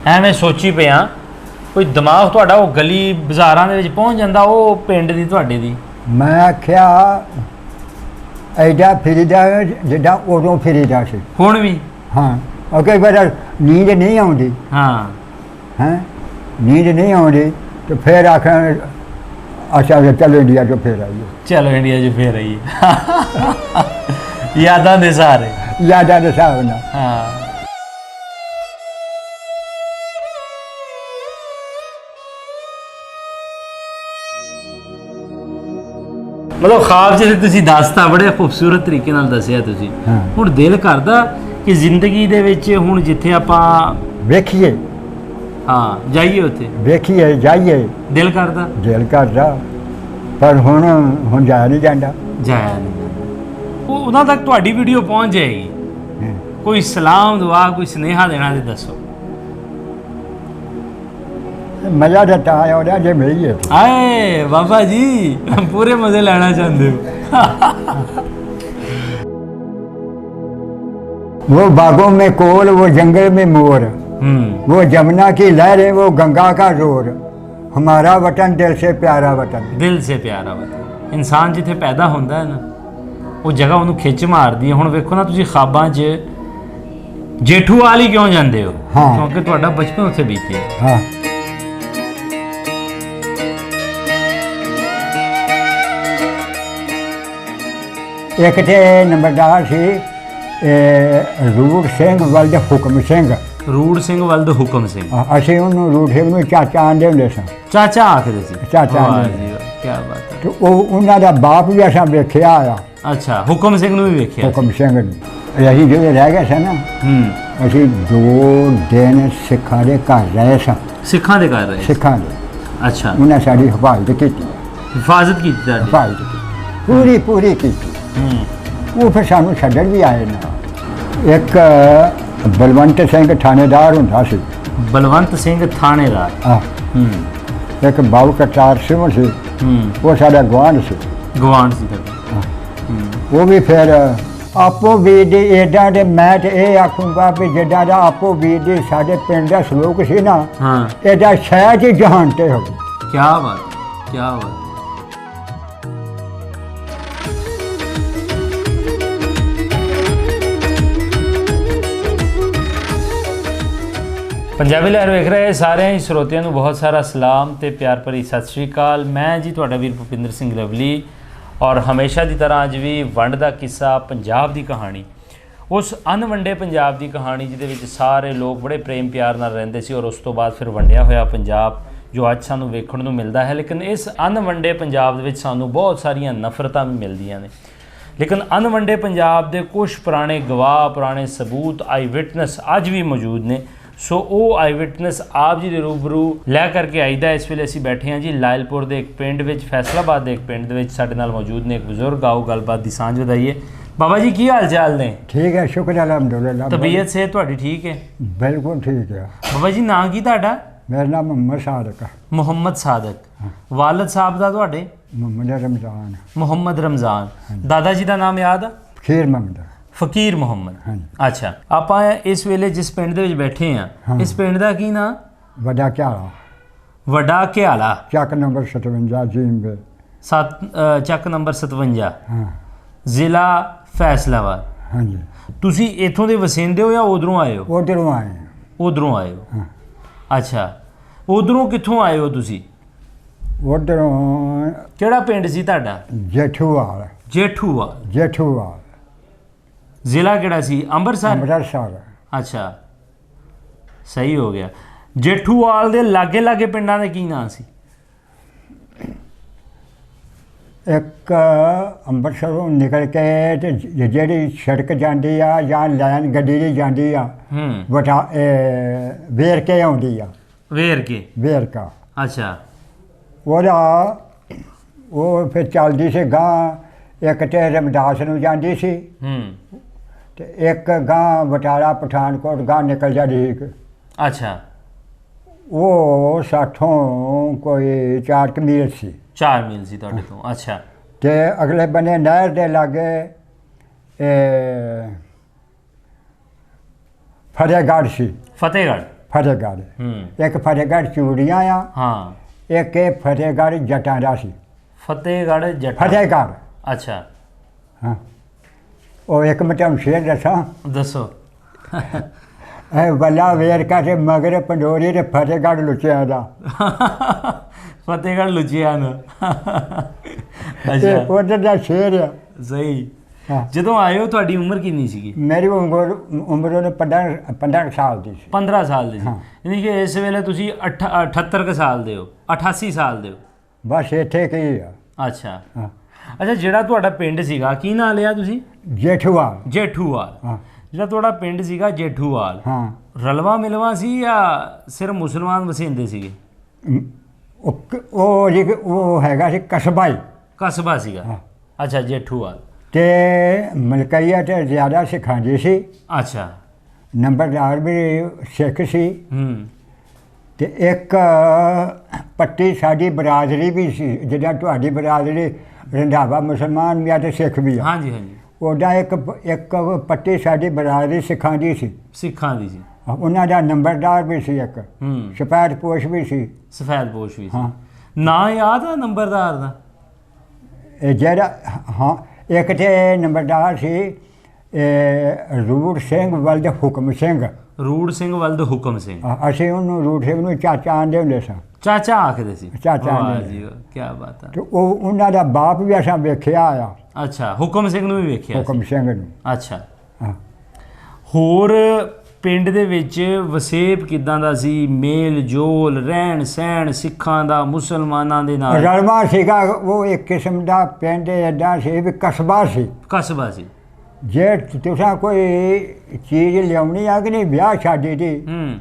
ਐਵੇਂ ਸੋਚੀ ਪਿਆ ਕੋਈ ਦਿਮਾਗ ਤੁਹਾਡਾ ਉਹ ਗਲੀ ਬਾਜ਼ਾਰਾਂ ਦੇ ਵਿੱਚ ਪਹੁੰਚ ਜਾਂਦਾ ਉਹ ਪਿੰਡ ਦੀ ਤੁਹਾਡੇ ਦੀ। ਮੈਂ ਆਖਿਆ ਐਡਾ ਫਿਰੀਦਾ ਜਿੱਦਾਂ ਉਦੋਂ ਫਿਰੀਦਾ ਸੀ। ਹੁਣ ਵੀ? ਹਾਂ ਉਹ ਕਈ ਵਾਰ ਨੀਂਦ ਨਹੀਂ ਆਉਂਦੀ। ਹਾਂ ਹੈਂ ਨੀਂਦ ਨਹੀਂ ਆਉਂਦੀ ਤੇ ਫਿਰ ਆਖਾਂ ਅੱਛਾ ਚਲੋ ਇੰਡੀਆ ਚੋਂ ਫਿਰ ਆਈਏ। ਚਲੋ ਇੰਡੀਆ 'ਚ ਫੇਰ ਆਈਏ। ਯਾਦਾਂ ਦੇ ਸਾਰੇ ਯਾਦਾਂ ਦੇ ਹਿਸਾਬ ਨਾਲ। ਹਾਂ ਮਤਲਬ ਖਾਬ ਜਿਹੇ ਤੁਸੀਂ ਦੱਸਤਾ ਬੜੇ ਖੂਬਸੂਰਤ ਤਰੀਕੇ ਨਾਲ ਦੱਸਿਆ ਤੁਸੀਂ। ਹਾਂ। ਹੁਣ ਦਿਲ ਕਰਦਾ ਕਿ ਜ਼ਿੰਦਗੀ ਦੇ ਵਿੱਚ ਹੁਣ ਜਿੱਥੇ ਆਪਾਂ ਵੇਖੀਏ ਹਾਂ ਜਾਈਏ ਉੱਥੇ ਵੇਖੀਏ ਜਾਈਏ ਦਿਲ ਕਰਦਾ ਦਿਲ ਕਰਦਾ ਪਰ ਹੁਣ ਜਾਇਆ ਨਹੀਂ ਜਾਂਦਾ। ਜਾਇਆ ਨਹੀਂ ਉਹ ਉਹਨਾਂ ਤੱਕ ਤੁਹਾਡੀ ਵੀਡੀਓ ਪਹੁੰਚ ਜਾਏਗੀ। ਹਾਂ। ਕੋਈ ਸਲਾਮ ਦੁਆ ਕੋਈ ਸੁਨੇਹਾ ਦੇਣਾ ਤੇ ਦੱਸੋ। ਮਜ਼ਾ ਤਾਂ ਆਉਂਦਾ ਜੇ ਮਿਲੀਏ। ਆਏ ਬਾਬਾ ਜੀ ਪੂਰੇ ਮਜ਼ੇ ਲੈਣਾ ਚਾਹੁੰਦੇ ਹੋ। वो बागों में कोल वो जंगल में मोर वो जमुना की लहरें वो गंगा का जोर हमारा वतन दिल से प्यारा वतन। ਦਿਲ ਸੇ ਪਿਆਰਾ ਵਤਨ। ਇਨਸਾਨ ਜਿੱਥੇ ਪੈਦਾ ਹੁੰਦਾ ਹੈ ਨਾ ਉਹ ਜਗ੍ਹਾ ਉਹਨੂੰ ਖਿੱਚ ਮਾਰਦੀ ਹੈ। ਹੁਣ ਵੇਖੋ ਨਾ ਤੁਸੀਂ ਖਾਬਾਂ 'ਚ ਜੇਠੂਵਾਲ ਹੀ ਕਿਉਂ ਜਾਂਦੇ ਹੋ? ਹਾਂ। ਕਿਉਂਕਿ ਤੁਹਾਡਾ ਬਚਪਨ ਉੱਥੇ ਬੀਤਿਆ। हाँ एक ते नंबरदार सी रूड़ सिंह वल्द हुकम सिंह। ਰੂੜ ਸਿੰਘ ਵਲਦ ਹੁਕਮ ਸਿੰਘ। ਅਸੀਂ ਉਹਨੂੰ ਰੂੜ ਸਿੰਘ ਨੂੰ ਚਾਚਾ ਆਂਦੇ ਹੁੰਦੇ ਸਾਂ। ਚਾਚਾ ਆਖਦੇ ਸੀ। ਚਾਚਾ ਵਾਹ ਆਂਦੇ ਜੀ ਵਾਹ, ਕਿਆ ਬਾਤ ਹੈ। ਤੇ ਉਹਨਾਂ ਦਾ ਬਾਪ ਵੀ ਅਸਾਂ ਵੇਖਿਆ ਆ ਅੱਛਾ ਹੁਕਮ ਸਿੰਘ ਨੂੰ ਵੀ ਵੇਖਿਆ। ਹੁਕਮ ਸਿੰਘ ਨੂੰ। ਅਸੀਂ ਜਿਹੜੇ ਰਹਿ ਗਏ ਸਾਂ ਨਾ ਅਸੀਂ 2 ਦਿਨ ਸਿੱਖਾਂ ਦੇ ਘਰ ਰਹੇ ਸਾਂ। ਸਿੱਖਾਂ ਦੇ ਘਰ ਰਹੇ। ਸਿੱਖਾਂ ਦੇ ਅੱਛਾ ਉਹਨਾਂ ਸਾਡੀ ਹਿਫਾਜ਼ਤ ਕੀਤੀ। ਹਿਫਾਜ਼ਤ ਕੀਤੀ ਤੁਹਾਡੀ। ਹਿਫਾਜ਼ਤ ਕੀਤੀ ਪੂਰੀ ਕੀਤੀ। ਉਹ ਫਿਰ ਸਾਨੂੰ ਛੱਡਣ ਵੀ ਆਏ ਨਾ। ਇੱਕ ਬਲਵੰਤ ਸਿੰਘ ਥਾਣੇਦਾਰ ਹੁੰਦਾ ਸੀ। ਬਲਵੰਤ ਸਿੰਘ ਥਾਣੇਦਾਰ। ਇੱਕ ਬਾਬੂ ਕਰਤਾਰ ਸਿੰਘ ਸੀ। ਉਹ ਸਾਡਾ ਗੁਆਂਢ ਸੀ। ਗਵਾਂਢ ਸੀ ਤੁਹਾਡਾ। ਉਹ ਵੀ ਫਿਰ ਆਪੋ ਵੀਰ ਦੀ ਏਦਾਂ ਦੇ ਮੈਂ ਤੇ ਇਹ ਆਖੂੰਗਾ ਵੀ ਜਿੱਦਾਂ ਦਾ ਆਪੋ ਵੀਰ ਦੀ ਸਾਡੇ ਪਿੰਡ ਦਾ ਸਲੂਕ ਸੀ ਨਾ ਹਾਂ ਇਹਦਾ ਸ਼ਾਇਦ ਹੀ ਜਹਾਨ ਤੇ ਹੋਵੇ। ਕਿਆ ਬਾਤ ਕਿਆ ਬਾਤ। ਪੰਜਾਬੀ ਲਹਿਰ ਵੇਖ ਰਹੇ ਸਾਰੇ ਹੀ ਸਰੋਤਿਆਂ ਨੂੰ ਬਹੁਤ ਸਾਰਾ ਸਲਾਮ ਤੇ ਪਿਆਰ ਭਰੀ ਸਤਿ ਸ਼੍ਰੀ ਅਕਾਲ। ਮੈਂ ਜੀ ਤੁਹਾਡਾ ਵੀਰ ਭੁਪਿੰਦਰ ਸਿੰਘ ਲਵਲੀ ਔਰ ਹਮੇਸ਼ਾ ਦੀ ਤਰ੍ਹਾਂ ਅੱਜ ਵੀ ਵੰਡ ਦਾ ਕਿੱਸਾ ਪੰਜਾਬ ਦੀ ਕਹਾਣੀ ਉਸ ਅਣਵੰਡੇ ਪੰਜਾਬ ਦੀ ਕਹਾਣੀ ਜਿਹਦੇ ਵਿੱਚ ਸਾਰੇ ਲੋਕ ਬੜੇ ਪ੍ਰੇਮ ਪਿਆਰ ਨਾਲ ਰਹਿੰਦੇ ਸੀ ਔਰ ਉਸ ਤੋਂ ਬਾਅਦ ਫਿਰ ਵੰਡਿਆ ਹੋਇਆ ਪੰਜਾਬ ਜੋ ਅੱਜ ਸਾਨੂੰ ਵੇਖਣ ਨੂੰ ਮਿਲਦਾ ਹੈ। ਲੇਕਿਨ ਇਸ ਅਣਵੰਡੇ ਪੰਜਾਬ ਦੇ ਵਿੱਚ ਸਾਨੂੰ ਬਹੁਤ ਸਾਰੀਆਂ ਨਫ਼ਰਤਾਂ ਵੀ ਮਿਲਦੀਆਂ ਨੇ। ਲੇਕਿਨ ਅਣਵੰਡੇ ਪੰਜਾਬ ਦੇ ਕੁਝ ਪੁਰਾਣੇ ਗਵਾਹ ਪੁਰਾਣੇ ਸਬੂਤ ਆਈ ਵਿਟਨੈਸ ਅੱਜ ਵੀ ਮੌਜੂਦ ਨੇ। ਸੋ ਉਹ ਆਈ ਵਿਟਨੈਸ ਆਪ ਜੀ ਦੇ ਰੂਬਰੂ ਲੈ ਕਰਕੇ ਆਈਦਾ। ਇਸ ਵੇਲੇ ਅਸੀਂ ਬੈਠੇ ਹਾਂ ਜੀ ਲਾਇਲਪੁਰ ਦੇ ਇੱਕ ਪਿੰਡ ਵਿੱਚ ਫੈਸਲਾਬਾਦ ਦੇ ਇੱਕ ਪਿੰਡ ਦੇ ਵਿੱਚ ਸਾਡੇ ਨਾਲ ਮੌਜੂਦ ਨੇ ਇੱਕ ਬਜ਼ੁਰਗ। ਆਓ ਗੱਲਬਾਤ ਦੀ ਸਾਂਝ ਵਧਾਈਏ। ਬਾਬਾ ਜੀ ਕੀ ਹਾਲ ਚਾਲ ਨੇ? ਠੀਕ ਹੈ ਸ਼ੁਕਰ ਅਲਹਮਦੁਲਿਲਾ। ਤਬੀਅਤ ਸੇ ਤੁਹਾਡੀ ਠੀਕ ਹੈ? ਬਿਲਕੁਲ ਠੀਕ ਹੈ। ਬਾਬਾ ਜੀ ਨਾਂ ਕੀ ਤੁਹਾਡਾ? ਮੇਰਾ ਨਾਮ ਮੁਹੰਮਦ ਸਾਦਕ। ਮੁਹੰਮਦ ਸਾਦਕ। ਵਾਲਦ ਸਾਹਿਬ ਦਾ ਤੁਹਾਡੇ? ਮੁਹੰਮਦ ਰਮਜ਼ਾਨ। ਮੁਹੰਮਦ ਰਮਜ਼ਾਨ। ਦਾਦਾ ਜੀ ਦਾ ਨਾਮ ਯਾਦ ਆ? ਫਕੀਰ ਮੁਹੰਮਦ। ਫਕੀਰ ਮੁਹੰਮਦ। ਅੱਛਾ ਆਪਾਂ ਇਸ ਵੇਲੇ ਜਿਸ ਪਿੰਡ ਦੇ ਵਿੱਚ ਬੈਠੇ ਹਾਂ ਇਸ ਪਿੰਡ ਦਾ ਕੀ ਨਾਂ? ਵੱਡਾ ਘਿਆਲਾ। ਵੱਡਾ ਘਿਆਲਾ। ਚੱਕ ਨੰਬਰ 57 ਜੀਂਬੇ। ਚੱਕ ਨੰਬਰ 57 ਹਾਂ ਜ਼ਿਲ੍ਹਾ ਫੈਸਲਾਬਾਦ। ਹਾਂਜੀ। ਤੁਸੀਂ ਇੱਥੋਂ ਦੇ ਵਸਿੰਦੇ ਹੋ ਜਾਂ ਉਧਰੋਂ ਆਏ ਹੋ? ਉਧਰੋਂ ਆਏ। ਉਧਰੋਂ ਆਏ ਹੋ। ਹਾਂ। ਅੱਛਾ ਉਧਰੋਂ ਕਿੱਥੋਂ ਆਏ ਹੋ ਤੁਸੀਂ? ਉਧਰੋਂ ਕਿਹੜਾ ਪਿੰਡ ਸੀ ਤੁਹਾਡਾ? ਜੇਠੂਵਾਲ। ਜੇਠੂਵਾਲ। ਜੇਠੂਵਾਲ। ਜ਼ਿਲ੍ਹਾ ਕਿਹੜਾ ਸੀ? ਅੰਮ੍ਰਿਤਸਰ। ਅੰਮ੍ਰਿਤਸਰ। ਅੱਛਾ ਸਹੀ ਹੋ ਗਿਆ। ਜੇਠੂਵਾਲ ਦੇ ਲਾਗੇ ਲਾਗੇ ਪਿੰਡਾਂ ਦੇ ਕੀ ਨਾਂ ਸੀ? ਇੱਕ ਅੰਮ੍ਰਿਤਸਰੋਂ ਨਿਕਲ ਕੇ ਤੇ ਜਿਹੜੀ ਸੜਕ ਜਾਂਦੀ ਆ ਜਾਂ ਲਾਈਨ ਗੱਡੀ ਦੀ ਜਾਂਦੀ ਆ ਵਟਾ ਵੇਰ ਕੇ ਆਉਂਦੀ ਆ। ਵੇਰ ਕੇ। ਵੇਰਕਾ। ਅੱਛਾ ਉਹਦਾ ਉਹ ਫਿਰ ਚੱਲਦੀ ਸੀ ਗਾਂ ਇੱਕ ਤੇ ਰਮਦਾਸ ਨੂੰ ਜਾਂਦੀ ਸੀ ਤੇ ਇੱਕ ਗਾਂ ਬਟਾਲਾ ਪਠਾਨਕੋਟ ਗਾਂ ਨਿਕਲ ਜਾਂਦੀ ਸੀ। ਅੱਛਾ ਉਹ ਸਾਥੋਂ ਕੋਈ 4 ਮੀਲ ਸੀ। 4 ਮੀਲ ਸੀ ਤੁਹਾਡੇ ਤੋਂ। ਅੱਛਾ ਤੇ ਅਗਲੇ ਬੰਨੇ ਨਹਿਰ ਦੇ ਲਾਗੇ ਫਤਿਹਗੜ੍ਹ ਸੀ। ਫਤਿਹਗੜ੍ਹ। ਫਤਿਹਗੜ੍ਹ ਹੂੰ ਇੱਕ ਫਤਿਹਗੜ੍ਹ ਚੂੜੀਆਂ ਆ ਹਾਂ ਇੱਕ ਇਹ ਫਤਿਹਗੜ੍ਹ ਜੱਟਾਂ ਦਾ ਸੀ ਫਤਿਹਗੜ੍ਹ ਜੱਟਾਂ ਫਤਿਹਗੜ੍ਹ ਅੱਛਾ ਹਾਂ ਉਹ ਇੱਕ ਮੈਂ ਤੁਹਾਨੂੰ ਸ਼ੇਰ ਦੱਸਾਂ ਦੱਸੋ ਇਹ ਬੱਲਾ ਵੇਰਕਾ ਤੇ ਮਗਰ ਪੰਡੋਰੀ ਤੇ ਫਤਿਹਗੜ੍ਹ ਲੁੱਟਿਆ ਦਾ ਫਤਿਹਗੜ੍ਹ ਲੁਧਿਆਣਾ ਇਹ ਅੱਛਾ ਉਧਰ ਦਾ ਸ਼ੇਰ ਆ ਸਹੀ ਹਾਂ ਜਦੋਂ ਆਏ ਹੋ ਤੁਹਾਡੀ ਉਮਰ ਕਿੰਨੀ ਸੀਗੀ ਮੇਰੀ ਉਮਰ ਉਹਨੇ 15 ਸਾਲ ਦੀ ਸੀ 15 ਸਾਲ ਦੀ ਸੀ ਹਾਂ। ਯਾਨੀ ਕਿ ਇਸ ਵੇਲੇ ਤੁਸੀਂ 78 ਕੁ ਸਾਲ ਦੇ ਹੋ 88 ਸਾਲ ਦੇ ਹੋ ਬਸ ਇੱਥੇ ਕੀ ਆ ਅੱਛਾ ਹਾਂ ਅੱਛਾ ਜਿਹੜਾ ਤੁਹਾਡਾ ਪਿੰਡ ਸੀਗਾ ਕੀ ਨਾਂ ਲਿਆ ਤੁਸੀਂ ਜੇਠੂਆ ਜੇਠੂਵਾਲ ਹਾਂ ਜਿਹੜਾ ਤੁਹਾਡਾ ਪਿੰਡ ਸੀਗਾ ਜੇਠੂਵਾਲ ਹਾਂ ਰਲਵਾ ਮਿਲਵਾ ਸੀ ਜਾਂ ਸਿਰਫ ਮੁਸਲਮਾਨ ਵਸਿੰਦੇ ਸੀਗੇ ਉਹ ਹੈਗਾ ਸੀ ਕਸਬਾ ਹੀ ਕਸਬਾ ਸੀਗਾ ਹਾਂ। ਅੱਛਾ ਜੇਠੂਵਾਲ ਤੇ ਮਲਕਈਆ ਤੇ ਜ਼ਿਆਦਾ ਸਿਖਾਉਂਦੇ ਸੀ ਅੱਛਾ ਨੰਬਰਦਾਰ ਵੀ ਸਿੱਖ ਸੀ ਹੂੰ ਤੇ ਇੱਕ ਪੱਟੀ ਸਾਡੀ ਬਰਾਦਰੀ ਵੀ ਸੀ ਜਿੱਦਾਂ ਤੁਹਾਡੀ ਬਰਾਦਰੀ ਰੰਧਾਵਾ ਮੁਸਲਮਾਨ ਵੀ ਆ ਤੇ ਸਿੱਖ ਵੀ ਆ ਹਾਂਜੀ ਹਾਂਜੀ ਉਹਦਾ ਇੱਕ ਪੱਟੀ ਸਾਡੀ ਬਰਾਦਰੀ ਸਿਖਾਉਂਦੀ ਸੀ ਸਿੱਖਾਂ ਦੀ ਸੀ ਉਹਨਾਂ ਦਾ ਨੰਬਰਦਾਰ ਵੀ ਸੀ ਇੱਕ ਹੂੰ ਸਫੈਦ ਪੋਸ਼ ਵੀ ਸੀ ਸਫੈਦ ਪੋਸ਼ ਵੀ ਸੀ ਹਾਂ ਨਾਂ ਯਾਦ ਆ ਨੰਬਰਦਾਰ ਦਾ ਇਹ ਜਿਹੜਾ ਹਾਂ ਇੱਕ ਤੇ ਨੰਬਰਦਾਰ ਸੀ ਰੂੜ ਸਿੰਘ ਵਲਦ ਹੁਕਮ ਸਿੰਘ ਰੂੜ ਸਿੰਘ ਵਲਦ ਹੁਕਮ ਸਿੰਘ ਅਸੀਂ ਉਹਨੂੰ ਰੂੜ ਸਿੰਘ ਨੂੰ ਚਾਚਾ ਆਂਦੇ ਹੁੰਦੇ ਸਾਂ ਚਾਚਾ ਆਖਦੇ ਸੀ ਚਾਚਾ ਵਾਹ ਆਂਦੇ ਜੀ ਕੀ ਬਾਤ ਹੈ ਤੇ ਉਹ ਉਹਨਾਂ ਦਾ ਬਾਪ ਵੀ ਅਸਾਂ ਵੇਖਿਆ ਆ ਅੱਛਾ ਹੁਕਮ ਸਿੰਘ ਨੂੰ ਵੀ ਵੇਖਿਆ ਹੁਕਮ ਸੀ। ਸਿੰਘ ਨੂੰ ਅੱਛਾ ਹਾਂ ਹੋਰ ਪਿੰਡ ਦੇ ਵਿੱਚ ਵਸੇਬ ਕਿਦਾਂ ਦਾ ਸੀ ਮੇਲ ਜੋਲ ਰਹਿਣ ਸਹਿਣ ਸਿੱਖਾਂ ਦਾ ਮੁਸਲਮਾਨਾਂ ਦੇ ਨਾਲ ਰਲਵਾ ਸੀਗਾ ਉਹ ਇੱਕ ਕਿਸਮ ਦਾ ਪਿੰਡ ਐਡਾ ਸੀ ਵੀ ਕਸਬਾ ਸੀ ਕਸਬਾ ਸੀ ਜੇ ਤੁਸੀਂ ਕੋਈ ਚੀਜ਼ ਲਿਆਉਣੀ ਆ ਕਿ ਨਹੀਂ ਵਿਆਹ ਸ਼ਾਦੀ ਦੀ ਹੂੰ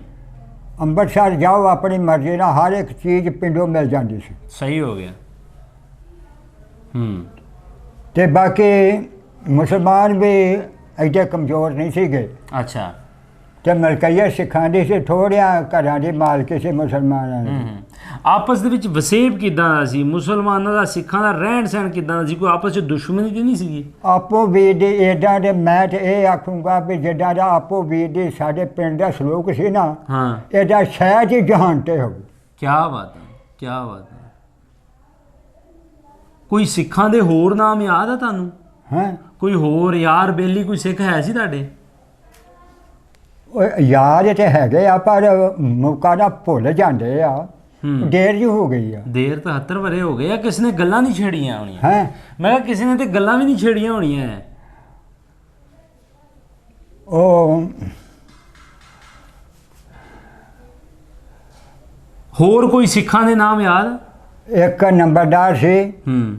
ਅੰਮ੍ਰਿਤਸਰ ਜਾਓ ਆਪਣੀ ਮਰਜ਼ੀ ਨਾਲ ਹਰ ਇੱਕ ਚੀਜ਼ ਪਿੰਡੋਂ ਮਿਲ ਜਾਂਦੀ ਸੀ ਸਹੀ ਹੋ ਗਿਆ ਹੂੰ ਤੇ ਬਾਕੀ ਮੁਸਲਮਾਨ ਵੀ ਐਡੇ ਕਮਜ਼ੋਰ ਨਹੀਂ ਸੀਗੇ ਅੱਛਾ ਤੇ ਮਲਕਈਆ ਸਿਖਾਉਂਦੇ ਸੀ ਥੋੜ੍ਹਿਆਂ ਘਰਾਂ ਦੀ ਮਾਲਕੀ ਸੀ ਮੁਸਲਮਾਨਾਂ ਦੀ ਹੂੰ ਆਪਸ ਦੇ ਵਿੱਚ ਵਸੇਬ ਕਿਦਾਂ ਦਾ ਸੀ ਮੁਸਲਮਾਨਾਂ ਦਾ ਸਿੱਖਾਂ ਦਾ ਰਹਿਣ ਸਹਿਣ ਕਿਦਾਂ ਦਾ ਸੀ ਕੋਈ ਆਪਸ ਵਿੱਚ ਦੁਸ਼ਮਣੀ ਤੇ ਨਹੀਂ ਸੀਗੀ ਆਪੋ ਵੀਰ ਦੀ ਏਦਾਂ ਦੇ ਮੈਂ ਤੇ ਇਹ ਆਖੂੰਗਾ ਵੀ ਜਿੱਦਾਂ ਦਾ ਆਪੋ ਵੀਰ ਦੀ ਸਾਡੇ ਪਿੰਡ ਦਾ ਸਲੂਕ ਸੀ ਨਾ ਹਾਂ ਇਹਦਾ ਸ਼ਾਇਦ ਹੀ ਜਹਾਨ ਤੇ ਹੋਵੇ ਕੀ ਬਾਤ ਹੈ ਕੀ ਬਾਤ ਹੈ ਕੋਈ ਸਿੱਖਾਂ ਦੇ ਹੋਰ ਨਾਮ ਯਾਦ ਆ ਤੁਹਾਨੂੰ ਹੈਂ ਕੋਈ ਹੋਰ ਯਾਰ ਬੇਲੀ ਕੋਈ ਸਿੱਖ ਹੈ ਸੀ ਤੁਹਾਡੇ ਉਹ ਯਾਦ ਤੇ ਹੈਗੇ ਆ ਪਰ ਮੌਕਾ ਨਾ ਭੁੱਲ ਜਾਂਦੇ ਆ ਹੂੰ ਦੇਰ ਜੀ ਹੋ ਗਈ ਆ ਦੇਰ 73 ਵਰੇ ਹੋ ਗਏ ਆ ਕਿਸੇ ਨੇ ਗੱਲਾਂ ਨਹੀਂ ਛੇੜੀਆਂ ਹੋਣੀਆਂ ਹੈਂ ਮੈਂ ਕਿਹਾ ਕਿਸੇ ਨੇ ਤੇ ਗੱਲਾਂ ਵੀ ਨਹੀਂ ਛੇੜੀਆਂ ਹੋਣੀਆਂ ਉਹ ਹੋਰ ਕੋਈ ਸਿੱਖਾਂ ਦੇ ਨਾਮ ਯਾਦ ਇੱਕ ਨੰਬਰਦਾਰ ਸੀ ਹੂੰ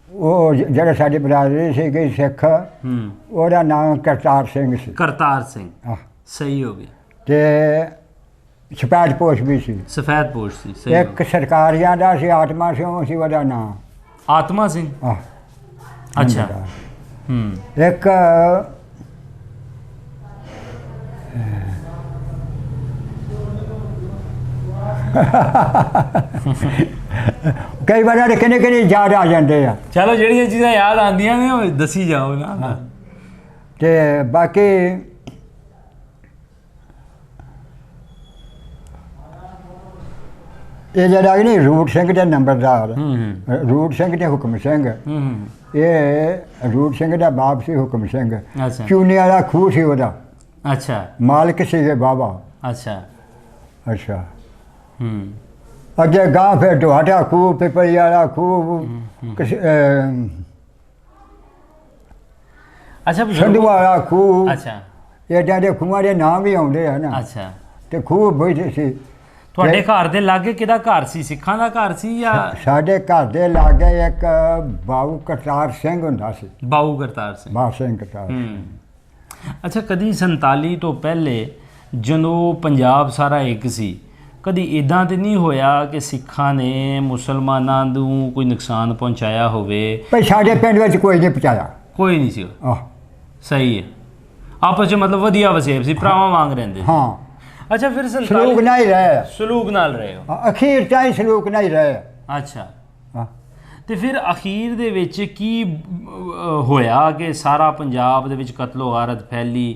ਉਹ ਜਿਹੜਾ ਸਾਡੀ ਬਰਾਦਰੀ ਸੀ ਕਿ ਸਿੱਖ ਹੂੰ ਉਹਦਾ ਨਾਮ ਕਰਤਾਰ ਸਿੰਘ ਸੀ ਕਰਤਾਰ ਸਿੰਘ ਆਹ, ਸਹੀ ਹੋ ਗਿਆ ਤੇ ਸਪੈਦ ਪੋਸ਼ ਵੀ ਸੀ ਸਫੈਦ ਪੋਸ਼ ਸੀ ਸਹੀ ਹੋ ਇੱਕ ਸਰਕਾਰੀਆਂ ਦਾ ਸੀ ਆਤਮਾ ਸਿੰਘ ਸੀ ਉਹਦਾ ਨਾਮ ਗਿਆ। ਆਤਮਾ ਸਿੰਘ ਆਹ ਅੱਛਾ ਨੰਬਰਦਾਰ। ਹੂੰ ਇੱਕ ਕਈ ਵਾਰ ਕਿੰਨੇ ਕਿੰਨੇ ਯਾਦ ਆ ਜਾਂਦੇ ਆ ਚਲੋ ਜਿਹੜੀਆਂ ਚੀਜ਼ਾਂ ਯਾਦ ਆਉਂਦੀਆਂ ਨੇ ਉਹ ਦੱਸੀ ਜਾਓ ਨਾ ਤੇ ਬਾਕੀ ਇਹ ਜਿਹੜਾ ਨਹੀਂ ਰੂਟ ਸਿੰਘ ਦੇ ਨੰਬਰਦਾਰ ਹੂੰ ਰੂਟ ਸਿੰਘ ਤੇ ਹੁਕਮ ਸਿੰਘ ਹੂੰ ਇਹ ਰੂਟ ਸਿੰਘ ਦਾ ਬਾਪ ਸੀ ਹੁਕਮ ਸਿੰਘ ਅੱਛਾ ਚੂਨੇ ਵਾਲਾ ਖੂਹ ਸੀ ਉਹਦਾ ਅੱਛਾ ਮਾਲਕ ਸੀਗੇ ਬਾਬਾ ਅੱਛਾ ਅੱਛਾ ਹੂੰ ਅੱਗੇ ਗਾਂ ਫਿਰ ਢੋਹਾਟਾ ਖੂਹ ਪਿਪਲੀ ਵਾਲਾ ਖੂਹ ਅੱਛਾ ਸੰਧੂ ਵਾਲਾ ਖੂਹ ਅੱਛਾ ਏਦਾਂ ਦੇ ਖੂਹਾਂ ਦੇ ਨਾਮ ਵੀ ਆਉਂਦੇ ਆ ਨਾ ਅੱਛਾ ਤੇ ਖੂਹ ਬੈਠੇ ਸੀ ਤੁਹਾਡੇ ਘਰ ਦੇ ਲਾਗੇ ਕਿਹਦਾ ਘਰ ਸੀ ਸਿੱਖਾਂ ਦਾ ਘਰ ਸੀ ਜਾਂ ਸਾਡੇ ਘਰ ਦੇ ਲਾਗੇ ਇੱਕ ਬਾਊ ਕਰਤਾਰ ਸਿੰਘ ਹੁੰਦਾ ਸੀ ਬਾਊ ਕਰਤਾਰ ਸਿੰਘ ਬਾਬ ਸਿੰਘ ਕਰਤਾਰ ਹੂੰ ਅੱਛਾ ਕਦੀ 47 ਤੋਂ ਪਹਿਲੇ ਜਦੋਂ ਪੰਜਾਬ ਸਾਰਾ ਇੱਕ ਸੀ ਕਦੀ ਇਦਾਂ ਤੇ ਨਹੀਂ ਹੋਇਆ ਕਿ ਸਿੱਖਾਂ ਨੇ ਮੁਸਲਮਾਨਾਂ ਨੂੰ ਕੋਈ ਨੁਕਸਾਨ ਪਹੁੰਚਾਇਆ ਹੋਵੇ ਪਰ ਸਾਡੇ ਪਿੰਡ ਵਿੱਚ ਕੋਈ ਨਹੀਂ ਪਹੁੰਚਾਇਆ ਕੋਈ ਨਹੀਂ ਸੀ ਆਹ ਸਹੀ ਹੈ ਆਪਸ 'ਚ ਮਤਲਬ ਵਧੀਆ ਵਸੇਬ ਸੀ ਭਰਾਵਾਂ ਵਾਂਗ ਰਹਿੰਦੇ ਸੀ ਹਾਂ ਅੱਛਾ ਫਿਰ ਸਲੂਕ 47 ਨਹੀਂ ਰਹੇ ਸਲੂਕ ਨਾਲ ਰਹੇ ਹੋ ਅਖੀਰ ਚਾਹੀ ਸਲੂਕ ਨਹੀਂ ਰਹੇ ਅੱਛਾ ਹਾਂ ਤੇ ਫਿਰ ਅਖੀਰ ਦੇ ਵਿੱਚ ਕੀ ਹੋਇਆ ਕਿ ਸਾਰਾ ਪੰਜਾਬ ਦੇ ਵਿੱਚ ਕਤਲੋ ਗਾਰਤ ਫੈਲੀ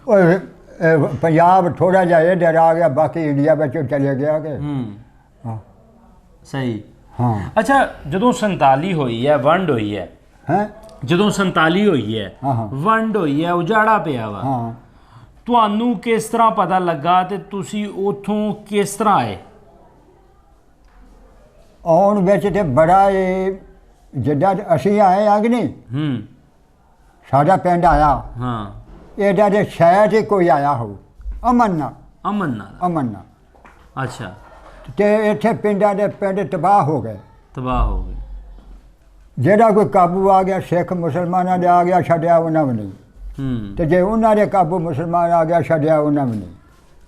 ਓਏ पंजाब थोड़ा जा इधर आ गया, बाकी इंडिया में चले गया कि हाँ सही। हाँ अच्छा ਜਦੋਂ 47 ਹੋਈ ਹੈ ਵੰਡ ਹੋਈ ਹੈ हैं ਜਦੋਂ 47 ਹੋਈ ਹੈ हाँ हाँ ਵੰਡ ਹੋਈ ਹੈ ਉਜਾੜਾ ਪਿਆ ਵਾ हाँ ਤੁਹਾਨੂੰ ਕਿਸ ਤਰ੍ਹਾਂ ਪਤਾ ਲੱਗਾ ਤੇ ਤੁਸੀਂ ਉਥੋਂ ਕਿਸ ਤਰ੍ਹਾਂ ਆਏ? ਆਉਣ ਵਿੱਚ ਤੇ ਬੜਾ ਇਹ ਜਿੱਦਾਂ ਅਸੀਂ ਆਏ ਆ ਕਿ ਨਹੀਂ, ਸਾਡਾ ਪਿੰਡ ਆਇਆ ਹਾਂ ਇਹਦਾ ਤੇ ਸ਼ਾਇਦ ਹੀ ਕੋਈ ਆਇਆ ਹੋ, ਅਮਨ ਨਾਲ ਅਮਨ ਨਾਲ ਅੱਛਾ ਤੇ ਇੱਥੇ ਪਿੰਡਾਂ ਦੇ ਪਿੰਡ ਤਬਾਹ ਹੋ ਗਏ ਹੋ ਗਏ। ਜਿਹੜਾ ਕੋਈ ਕਾਬੂ ਆ ਗਿਆ ਸਿੱਖ ਮੁਸਲਮਾਨਾਂ ਦੇ ਆ ਗਿਆ, ਛੱਡਿਆ ਉਹਨਾਂ ਵੀ ਨਹੀਂ, ਤੇ ਜੇ ਉਹਨਾਂ ਦੇ ਕਾਬੂ ਮੁਸਲਮਾਨ ਆ ਗਿਆ, ਛੱਡਿਆ ਉਹਨਾਂ ਵੀ ਨਹੀਂ।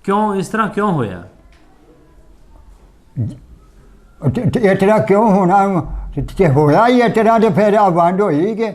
ਕਿਉਂ ਇਸ ਤਰ੍ਹਾਂ ਕਿਉਂ ਹੋਇਆ? ਇਸ ਤਰ੍ਹਾਂ ਕਿਉਂ ਹੋਣਾ, ਤੇ ਹੋਇਆ ਹੀ ਇਸ ਤਰ੍ਹਾਂ, ਤੇ ਫਿਰ ਆ ਵੰਡ ਹੋਈ ਕਿ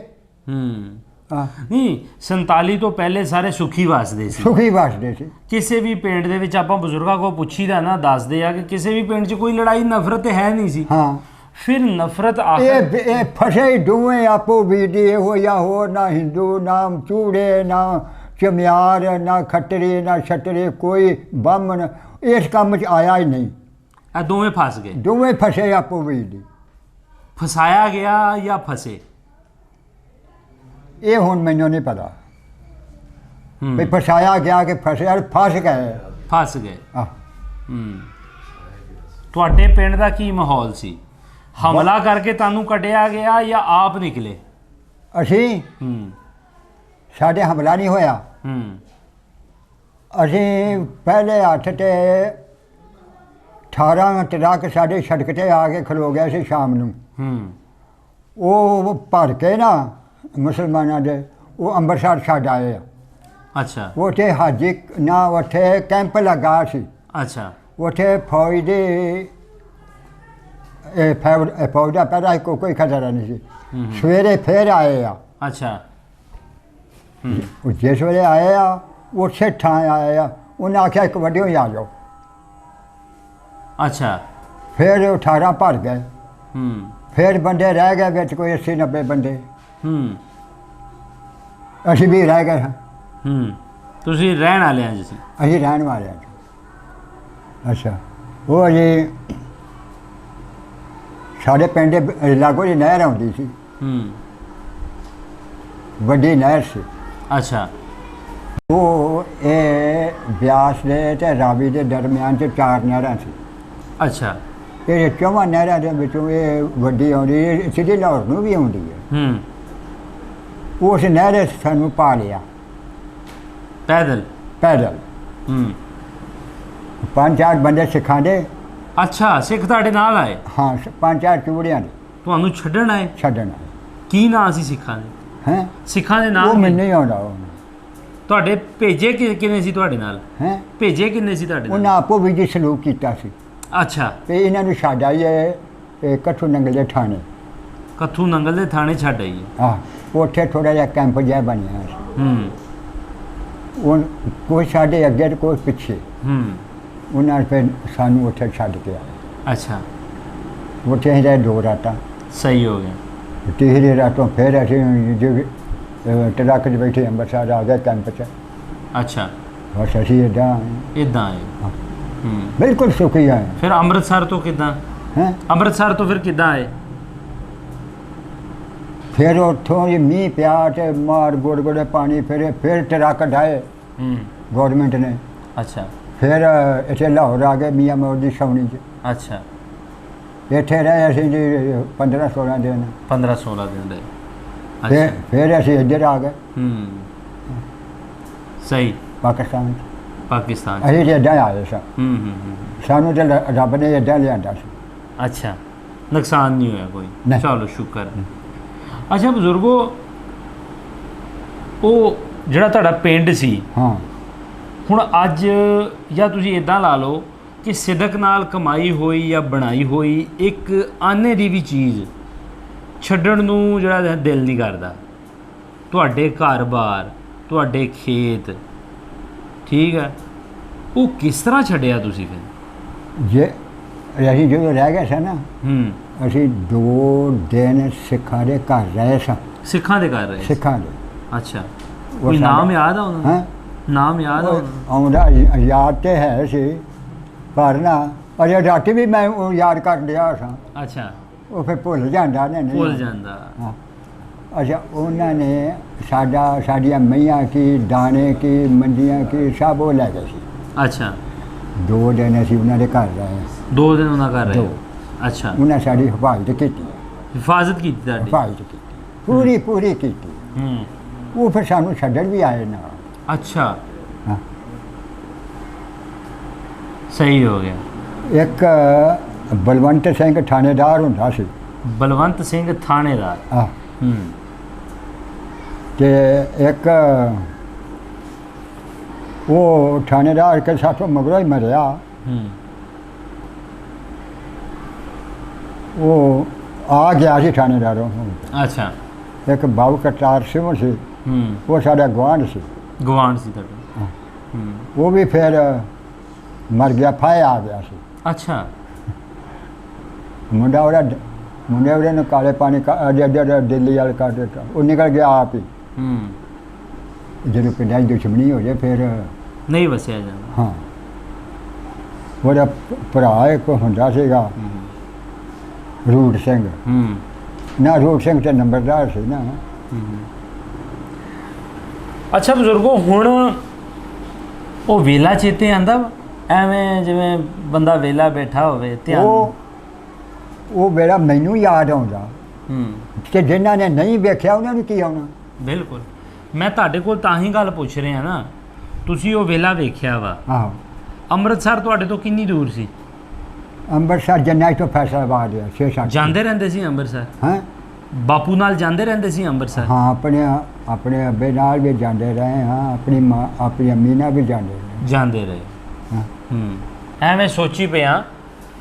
ਨਹੀਂ 47 ਤੋਂ ਪਹਿਲੇ ਸਾਰੇ ਸੁਖੀ ਵਸਦੇ ਸੀ, ਸੁਖੀ ਵਸਦੇ ਸੀ। ਕਿਸੇ ਵੀ ਪਿੰਡ ਦੇ ਵਿੱਚ ਆਪਾਂ ਬਜ਼ੁਰਗਾਂ ਕੋਲ ਪੁੱਛੀਦਾ ਨਾ, ਦੱਸਦੇ ਆ ਕਿ ਕਿਸੇ ਵੀ ਪਿੰਡ 'ਚ ਕੋਈ ਲੜਾਈ ਨਫ਼ਰਤ ਤੇ ਹੈ ਨਹੀਂ ਸੀ। ਹਾਂ ਫਿਰ ਨਫ਼ਰਤ ਇਹ ਫਸੇ ਹੀ ਦੋਵੇਂ ਆਪੋ ਬੀਦੀ, ਇਹੋ ਜਾਂ ਹੋਰ, ਨਾ ਹਿੰਦੂ ਨਾ ਚੂੜੇ ਨਾ ਚਮਿਆਰ ਨਾ ਖੱਟਰੀ ਨਾ ਛੱਟਰੀ, ਕੋਈ ਬਾਹਮਣ ਇਸ ਕੰਮ 'ਚ ਆਇਆ ਹੀ ਨਹੀਂ। ਇਹ ਦੋਵੇਂ ਫਸ ਗਏ, ਦੋਵੇਂ ਫਸੇ ਆਪੋ ਬੀਦੀ। ਫਸਾਇਆ ਗਿਆ ਜਾਂ ਫਸੇ ਇਹ ਹੁਣ ਮੈਨੂੰ ਨਹੀਂ ਪਤਾ ਵੀ ਫਸਾਇਆ ਗਿਆ ਕਿ ਫਸਿਆ, ਫਸ ਗਏ। ਆਹ ਤੁਹਾਡੇ ਪਿੰਡ ਦਾ ਕੀ ਮਾਹੌਲ ਸੀ? ਹਮਲਾ ਕਰਕੇ ਤੁਹਾਨੂੰ ਕੱਢਿਆ ਗਿਆ ਜਾਂ ਆਪ ਨਿਕਲੇ? ਅਸੀਂ ਸਾਡੇ ਹਮਲਾ ਨਹੀਂ ਹੋਇਆ। ਅਸੀਂ ਪਹਿਲੇ ਹੱਥ ਤੇ 18 ਟਰੱਕ ਸਾਡੇ ਸੜਕ ਤੇ ਆ ਕੇ ਖਲੋ ਗਿਆ ਸੀ ਸ਼ਾਮ ਨੂੰ। ਉਹ ਭਰ ਕੇ ਨਾ ਮੁਸਲਮਾਨਾਂ ਦੇ ਉਹ ਅੰਮ੍ਰਿਤਸਰ ਛੱਡ ਆਏ ਆ। ਅੱਛਾ ਉੱਥੇ ਹਾਜੀ ਨਾ ਉੱਥੇ ਕੈਂਪ ਲੱਗਾ ਸੀ। ਅੱਛਾ ਉੱਥੇ ਫੌਜ ਦੇ ਫੌਜ ਦਾ ਪਹਿਲਾਂ ਕੋਈ ਖਤਰਾ ਨਹੀਂ ਸੀ। ਸਵੇਰੇ ਫਿਰ ਆਏ ਆ। ਅੱਛਾ ਉਹ ਜਿਸ ਵੇਲੇ ਆਏ ਆ ਉਸੇ ਥਾਂ ਆਏ ਆ, ਉਹਨੇ ਆਖਿਆ ਇੱਕ ਵੱਡੇ ਹੀ ਆ ਜਾਓ। ਅੱਛਾ ਫਿਰ 18 ਭਰ ਗਏ। ਫਿਰ ਬੰਦੇ ਰਹਿ ਗਏ ਵਿੱਚ ਕੋਈ 80-90 ਬੰਦੇ। ਅਸੀਂ ਵੀ ਰਹਿ ਗਏ ਹਾਂ। ਤੁਸੀਂ ਰਹਿਣ ਵਾਲੇ ਆ ਜੀ? ਅਸੀਂ ਰਹਿਣ ਵਾਲੇ ਹਾਂ। ਅੱਛਾ ਉਹ ਜੀ ਸਾਡੇ ਪਿੰਡ ਦੇ ਲਾਗੋਂ ਦੀ ਨਹਿਰ ਆਉਂਦੀ ਸੀ, ਵੱਡੀ ਨਹਿਰ ਸੀ। ਅੱਛਾ ਉਹ ਇਹ ਬਿਆਸ ਦੇ ਤੇ ਰਾਵੀ ਦੇ ਦਰਮਿਆਨ 'ਚ 4 ਨਹਿਰਾਂ ਸੀ। ਅੱਛਾ ਇਹ 4 ਨਹਿਰਾਂ ਦੇ ਵਿੱਚੋਂ ਇਹ ਵੱਡੀ ਆਉਂਦੀ, ਸਿੱਧੀ ਲਾਹੌਰ ਨੂੰ ਵੀ ਆਉਂਦੀ ਹੈ। ਉਸ ਨਹਿਰ ਸਾਨੂੰ ਪਾ ਲਿਆ ਪੈਦਲ। 5-4 ਬੰਦੇ ਸਿੱਖਾਂ ਦੇ। ਅੱਛਾ ਸਿੱਖ ਤੁਹਾਡੇ ਨਾਲ ਆਏ? ਹਾਂ 5-4 ਚੂੜਿਆਂ ਦੇ ਤੁਹਾਨੂੰ ਛੱਡਣ ਆਏ? ਛੱਡਣ ਕੀ ਨਾਂ ਸੀ ਸਿੱਖਾਂ ਦੇ? ਹੈ ਸਿੱਖਾਂ ਦੇ ਉਹ ਨਾਮ ਮੈਨੂੰ ਨਹੀਂ ਆਉਂਦਾ। ਤੁਹਾਡੇ ਭੇਜੇ ਕਿੰਨੇ ਸੀ ਤੁਹਾਡੇ ਨਾਲ? ਹੈ ਭੇਜੇ ਕਿੰਨੇ ਸੀ ਤੁਹਾਡੇ ਨਾਲ? ਉਹਨਾਂ ਆਪੋ ਵੀ ਜੀ ਸਲੂਕ ਕੀਤਾ ਸੀ। ਅੱਛਾ ਤੇ ਇਹਨਾਂ ਨੂੰ ਛੱਡ ਆਈਏ ਕੱਠੂ ਨੰਗਲ ਦੇ ਥਾਣੇ। ਕੱਥੂ ਨੰਗਲ ਦੇ ਥਾਣੇ ਛੱਡ ਆਈਏ? ਉੱਥੇ ਥੋੜਾ ਜਿਹਾ ਕੈਂਪ ਜਿਹਾ ਬਣਿਆ ਸੀ। ਉਹ ਕੋਈ ਸਾਡੇ ਅੱਗੇ ਤੇ ਕੋਈ ਪਿੱਛੇ। ਉਹਨਾਂ ਫਿਰ ਸਾਨੂੰ ਉੱਥੇ ਛੱਡ ਕੇ ਆਏ। ਅੱਛਾ ਉੱਥੇ ਅਸੀਂ ਰਹੇ 2 ਰਾਤਾਂ। ਸਹੀ ਹੋ ਗਿਆ। ਤੀਸਰੀ ਰਾਤੋਂ ਫਿਰ ਅਸੀਂ ਟਰੱਕ 'ਚ ਬੈਠੇ ਅੰਮ੍ਰਿਤਸਰ ਆ ਗਏ ਕੈਂਪ 'ਚ। ਅੱਛਾ ਬਸ ਅਸੀਂ ਇੱਦਾਂ ਆਏ। ਬਿਲਕੁਲ ਸੁਖੀ ਆਏ। ਫਿਰ ਅੰਮ੍ਰਿਤਸਰ ਤੋਂ ਕਿੱਦਾਂ? ਅੰਮ੍ਰਿਤਸਰ ਤੋਂ ਫਿਰ ਕਿੱਦਾਂ ਆਏ? ਫਿਰ ਉੱਥੋਂ ਜੀ ਮੀਂਹ ਪਿਆ ਤੇ ਮਾਰ ਗੁੜ ਪਾਣੀ, ਫਿਰ ਟਰੱਕ ਢਾਏ ਗੌਰਮੈਂਟ ਨੇ। ਅੱਛਾ ਫਿਰ ਇੱਥੇ ਲਾਹੌਰ ਆ ਗਏ ਮੀਆਂ ਮੌੜ ਦੀ ਛਾਉਣੀ 'ਚ। ਅੱਛਾ ਇੱਥੇ ਰਹੇ ਅਸੀਂ ਜੀ 15-16 ਦਿਨ। 15-16 ਦਿਨ ਰਹੇ। ਫਿਰ ਅਸੀਂ ਇੱਧਰ ਆ ਗਏ ਸਹੀ ਪਾਕਿਸਤਾਨ 'ਚ। ਅਸੀਂ ਤਾਂ ਇੱਦਾਂ ਆਏ ਸਾਂ। ਸਾਨੂੰ ਤਾਂ ਰੱਬ ਨੇ ਇੱਦਾਂ ਲਿਆਂਦਾ ਸੀ। ਅੱਛਾ ਨੁਕਸਾਨ ਨਹੀਂ ਹੋਇਆ ਕੋਈ? ਚਲੋ ਸ਼ੁਕਰ ਹੈ। ਅੱਛਾ ਬਜ਼ੁਰਗੋ ਉਹ ਜਿਹੜਾ ਤੁਹਾਡਾ ਪਿੰਡ ਸੀ ਹੁਣ ਅੱਜ, ਜਾਂ ਤੁਸੀਂ ਇੱਦਾਂ ਲਾ ਲਓ ਕਿ ਸਿਦਕ ਨਾਲ ਕਮਾਈ ਹੋਈ ਜਾਂ ਬਣਾਈ ਹੋਈ ਇੱਕ ਆਨੇ ਦੀ ਵੀ ਚੀਜ਼ ਛੱਡਣ ਨੂੰ ਜਿਹੜਾ ਦਿਲ ਨਹੀਂ ਕਰਦਾ। ਤੁਹਾਡੇ ਘਰ-ਬਾਰ, ਤੁਹਾਡੇ ਖੇਤ, ਠੀਕ ਹੈ, ਉਹ ਕਿਸ ਤਰ੍ਹਾਂ ਛੱਡਿਆ ਤੁਸੀਂ ਫਿਰ? ਜੇ ਅਸੀਂ ਜਦੋਂ ਰਹਿ ਗਏ ਸਾਂ ਨਾ, ਅਸੀਂ 2 ਦਿਨ ਸਿੱਖਾਂ ਦੇ ਘਰ ਰਹੇ ਸਾਂ। ਸਿੱਖਾਂ ਦੇ ਘਰ ਰਹੇ? ਸਿੱਖਾਂ ਦੇ। ਅੱਛਾ ਕੋਈ ਨਾਮ ਯਾਦ ਆ ਉਹਨਾਂ ਦਾ? ਨਾਮ ਯਾਦ ਉਹ ਹੋਣਾ। ਆਉਂਦਾ ਯਾਦ ਤੇ ਹੈ ਸੀ, ਪਰ ਨਾ ਅਜੇ ਰਾਤੀ ਵੀ ਮੈਂ ਉਹ ਯਾਦ ਕਰ ਲਿਆ ਸਾਂ, ਅੱਛਾ, ਉਹ ਫਿਰ ਭੁੱਲ ਜਾਂਦਾ ਨੇ ਭੁੱਲ ਜਾਂਦਾ। ਹਾਂ। ਅੱਛਾ, ਉਹਨਾਂ ਨੇ ਸਾਡੀਆਂ ਮਈਆਂ ਕੀ, ਦਾਣੇ ਕੀ, ਮੰਡੀਆਂ ਕੀ, ਸਭ ਉਹ ਲੈ ਗਏ ਸੀ। ਅੱਛਾ, 2 ਦਿਨ ਅਸੀਂ ਉਹਨਾਂ ਦੇ ਘਰ ਰਹੇ। 2 ਦਿਨ ਉਹਨਾਂ ਕਰ ਰਹੇ ਦੋ। ਹੋ। ਅੱਛਾ, ਉਹਨਾਂ ਸਾਡੀ ਹਿਫਾਜ਼ਤ ਕੀਤੀ, ਹਿਫਾਜ਼ਤ ਕੀਤੀ ਤੁਹਾਡੀ। ਹਿਫਾਜ਼ਤ ਕੀਤੀ, ਪੂਰੀ ਪੂਰੀ ਕੀਤੀ। ਹੂੰ, ਉਹ ਫਿਰ ਸਾਨੂੰ ਛੱਡਣ ਵੀ ਆਏ ਨਾਲ। ਅੱਛਾ, ਹਾਂ। ਸਹੀ ਹੋ ਗਿਆ। ਇੱਕ ਬਲਵੰਤ ਸਿੰਘ ਥਾਣੇਦਾਰ ਹੁੰਦਾ ਸੀ। ਬਲਵੰਤ ਸਿੰਘ ਥਾਣੇਦਾਰ। ਆ ਹੂੰ, ਤੇ ਇੱਕ ਉਹ ਥਾਣੇਦਾਰ ਕੇ ਸਾਥੋਂ ਮਗਰੋਂ ਹੀ ਮਰਿਆ। ਹੂੰ, ਉਹ ਆ ਗਿਆ ਸੀ ਥਾਣੇਦਾਰੋਂ। ਅੱਛਾ, ਇੱਕ ਬਾਬੂ ਕਰਤਾਰ ਸਿੰਘ ਸੀ, ਹੂੰ, ਉਹ ਸਾਡਾ ਗੁਆਂਢ ਸੀ। ਗਵਾਂਢ ਸੀ ਤੁਹਾਡਾ। ਹਾਂ। ਹੂੰ, ਉਹ ਵੀ ਫਿਰ ਮਰ ਗਿਆ, ਫਾਇ ਆ ਗਿਆ ਸੀ। ਅੱਛਾ, ਮੁੰਡੇ ਉਹਦੇ ਨੂੰ ਕਾਲੇ ਪਾਣੀ ਦਿੱਲੀ ਵਾਲ ਕਰ ਦਿੱਤਾ, ਉਹ ਨਿਕਲ ਗਿਆ ਆਪ ਹੀ। ਹੂੰ, ਜਦੋਂ ਪਿੰਡਾਂ 'ਚ ਦੁਸ਼ਮਣੀ ਹੋ ਜਾਏ ਫਿਰ। ਨਹੀਂ ਵਸਿਆ ਜਾਂਦਾ। ਹਾਂ। ਉਹਦਾ ਭਰਾ ਇੱਕ ਹੁੰਦਾ ਸੀਗਾ, ਹੂੰ, ਰੂਟ ਸਿੰਘ। ਹੂੰ, ਨਾ ਰੂਟ ਸਿੰਘ ਤੇ ਨੰਬਰਦਾਰ ਸੀ ਨਾ। ਹੂੰ। ਅੱਛਾ ਬਜ਼ੁਰਗੋ, ਹੁਣ ਉਹ ਵੇਲਾ ਚੇਤੇ ਆਂਦਾ ਐਵੇਂ ਜਿਵੇਂ ਬੰਦਾ ਵੇਲਾ ਬੈਠਾ ਹੋਵੇ ਧਿਆਨ। ਉਹ ਵੇਲਾ ਮੈਨੂੰ ਯਾਦ ਆਉਂਦਾ, ਹੂੰ, ਤੇ ਜਿਨ੍ਹਾਂ ਨੇ ਨਹੀਂ ਵੇਖਿਆ ਉਹਨਾਂ ਨੂੰ ਕੀ ਆਉਣਾ। ਬਿਲਕੁਲ। ਮੈਂ ਤੁਹਾਡੇ ਕੋਲ ਤਾਂ ਹੀ ਗੱਲ ਪੁੱਛ ਰਿਹਾ ਨਾ, ਤੁਸੀਂ ਉਹ ਵੇਲਾ ਵੇਖਿਆ ਵਾ। ਆਹੋ। ਅੰਮ੍ਰਿਤਸਰ ਤੁਹਾਡੇ ਤੋਂ ਕਿੰਨੀ ਦੂਰ ਸੀ? ਅੰਮ੍ਰਿਤਸਰ ਜੰਨਾ ਤੋਂ ਫੈਸਲਾਬਾਦ ਆ 6-7। ਜਾਂਦੇ ਰਹਿੰਦੇ ਸੀ ਅੰਮ੍ਰਿਤਸਰ? ਹਾਂ ਬਾਪੂ ਨਾਲ ਜਾਂਦੇ ਰਹਿੰਦੇ ਸੀ ਅੰਮ੍ਰਿਤਸਰ? ਹਾਂ, ਆਪਣੇ ਅੱਬੇ ਨਾਲ ਵੀ ਜਾਂਦੇ ਰਹੇ ਹਾਂ, ਆਪਣੀ ਮਾਂ ਆਪਣੀ ਅੰਮੀ ਨਾਲ ਵੀ ਜਾਂਦੇ ਰਹੇ। ਜਾਂਦੇ ਰਹੇ। ਹਾਂ। ਹੂੰ, ਐਵੇਂ ਸੋਚੀ ਪਿਆ,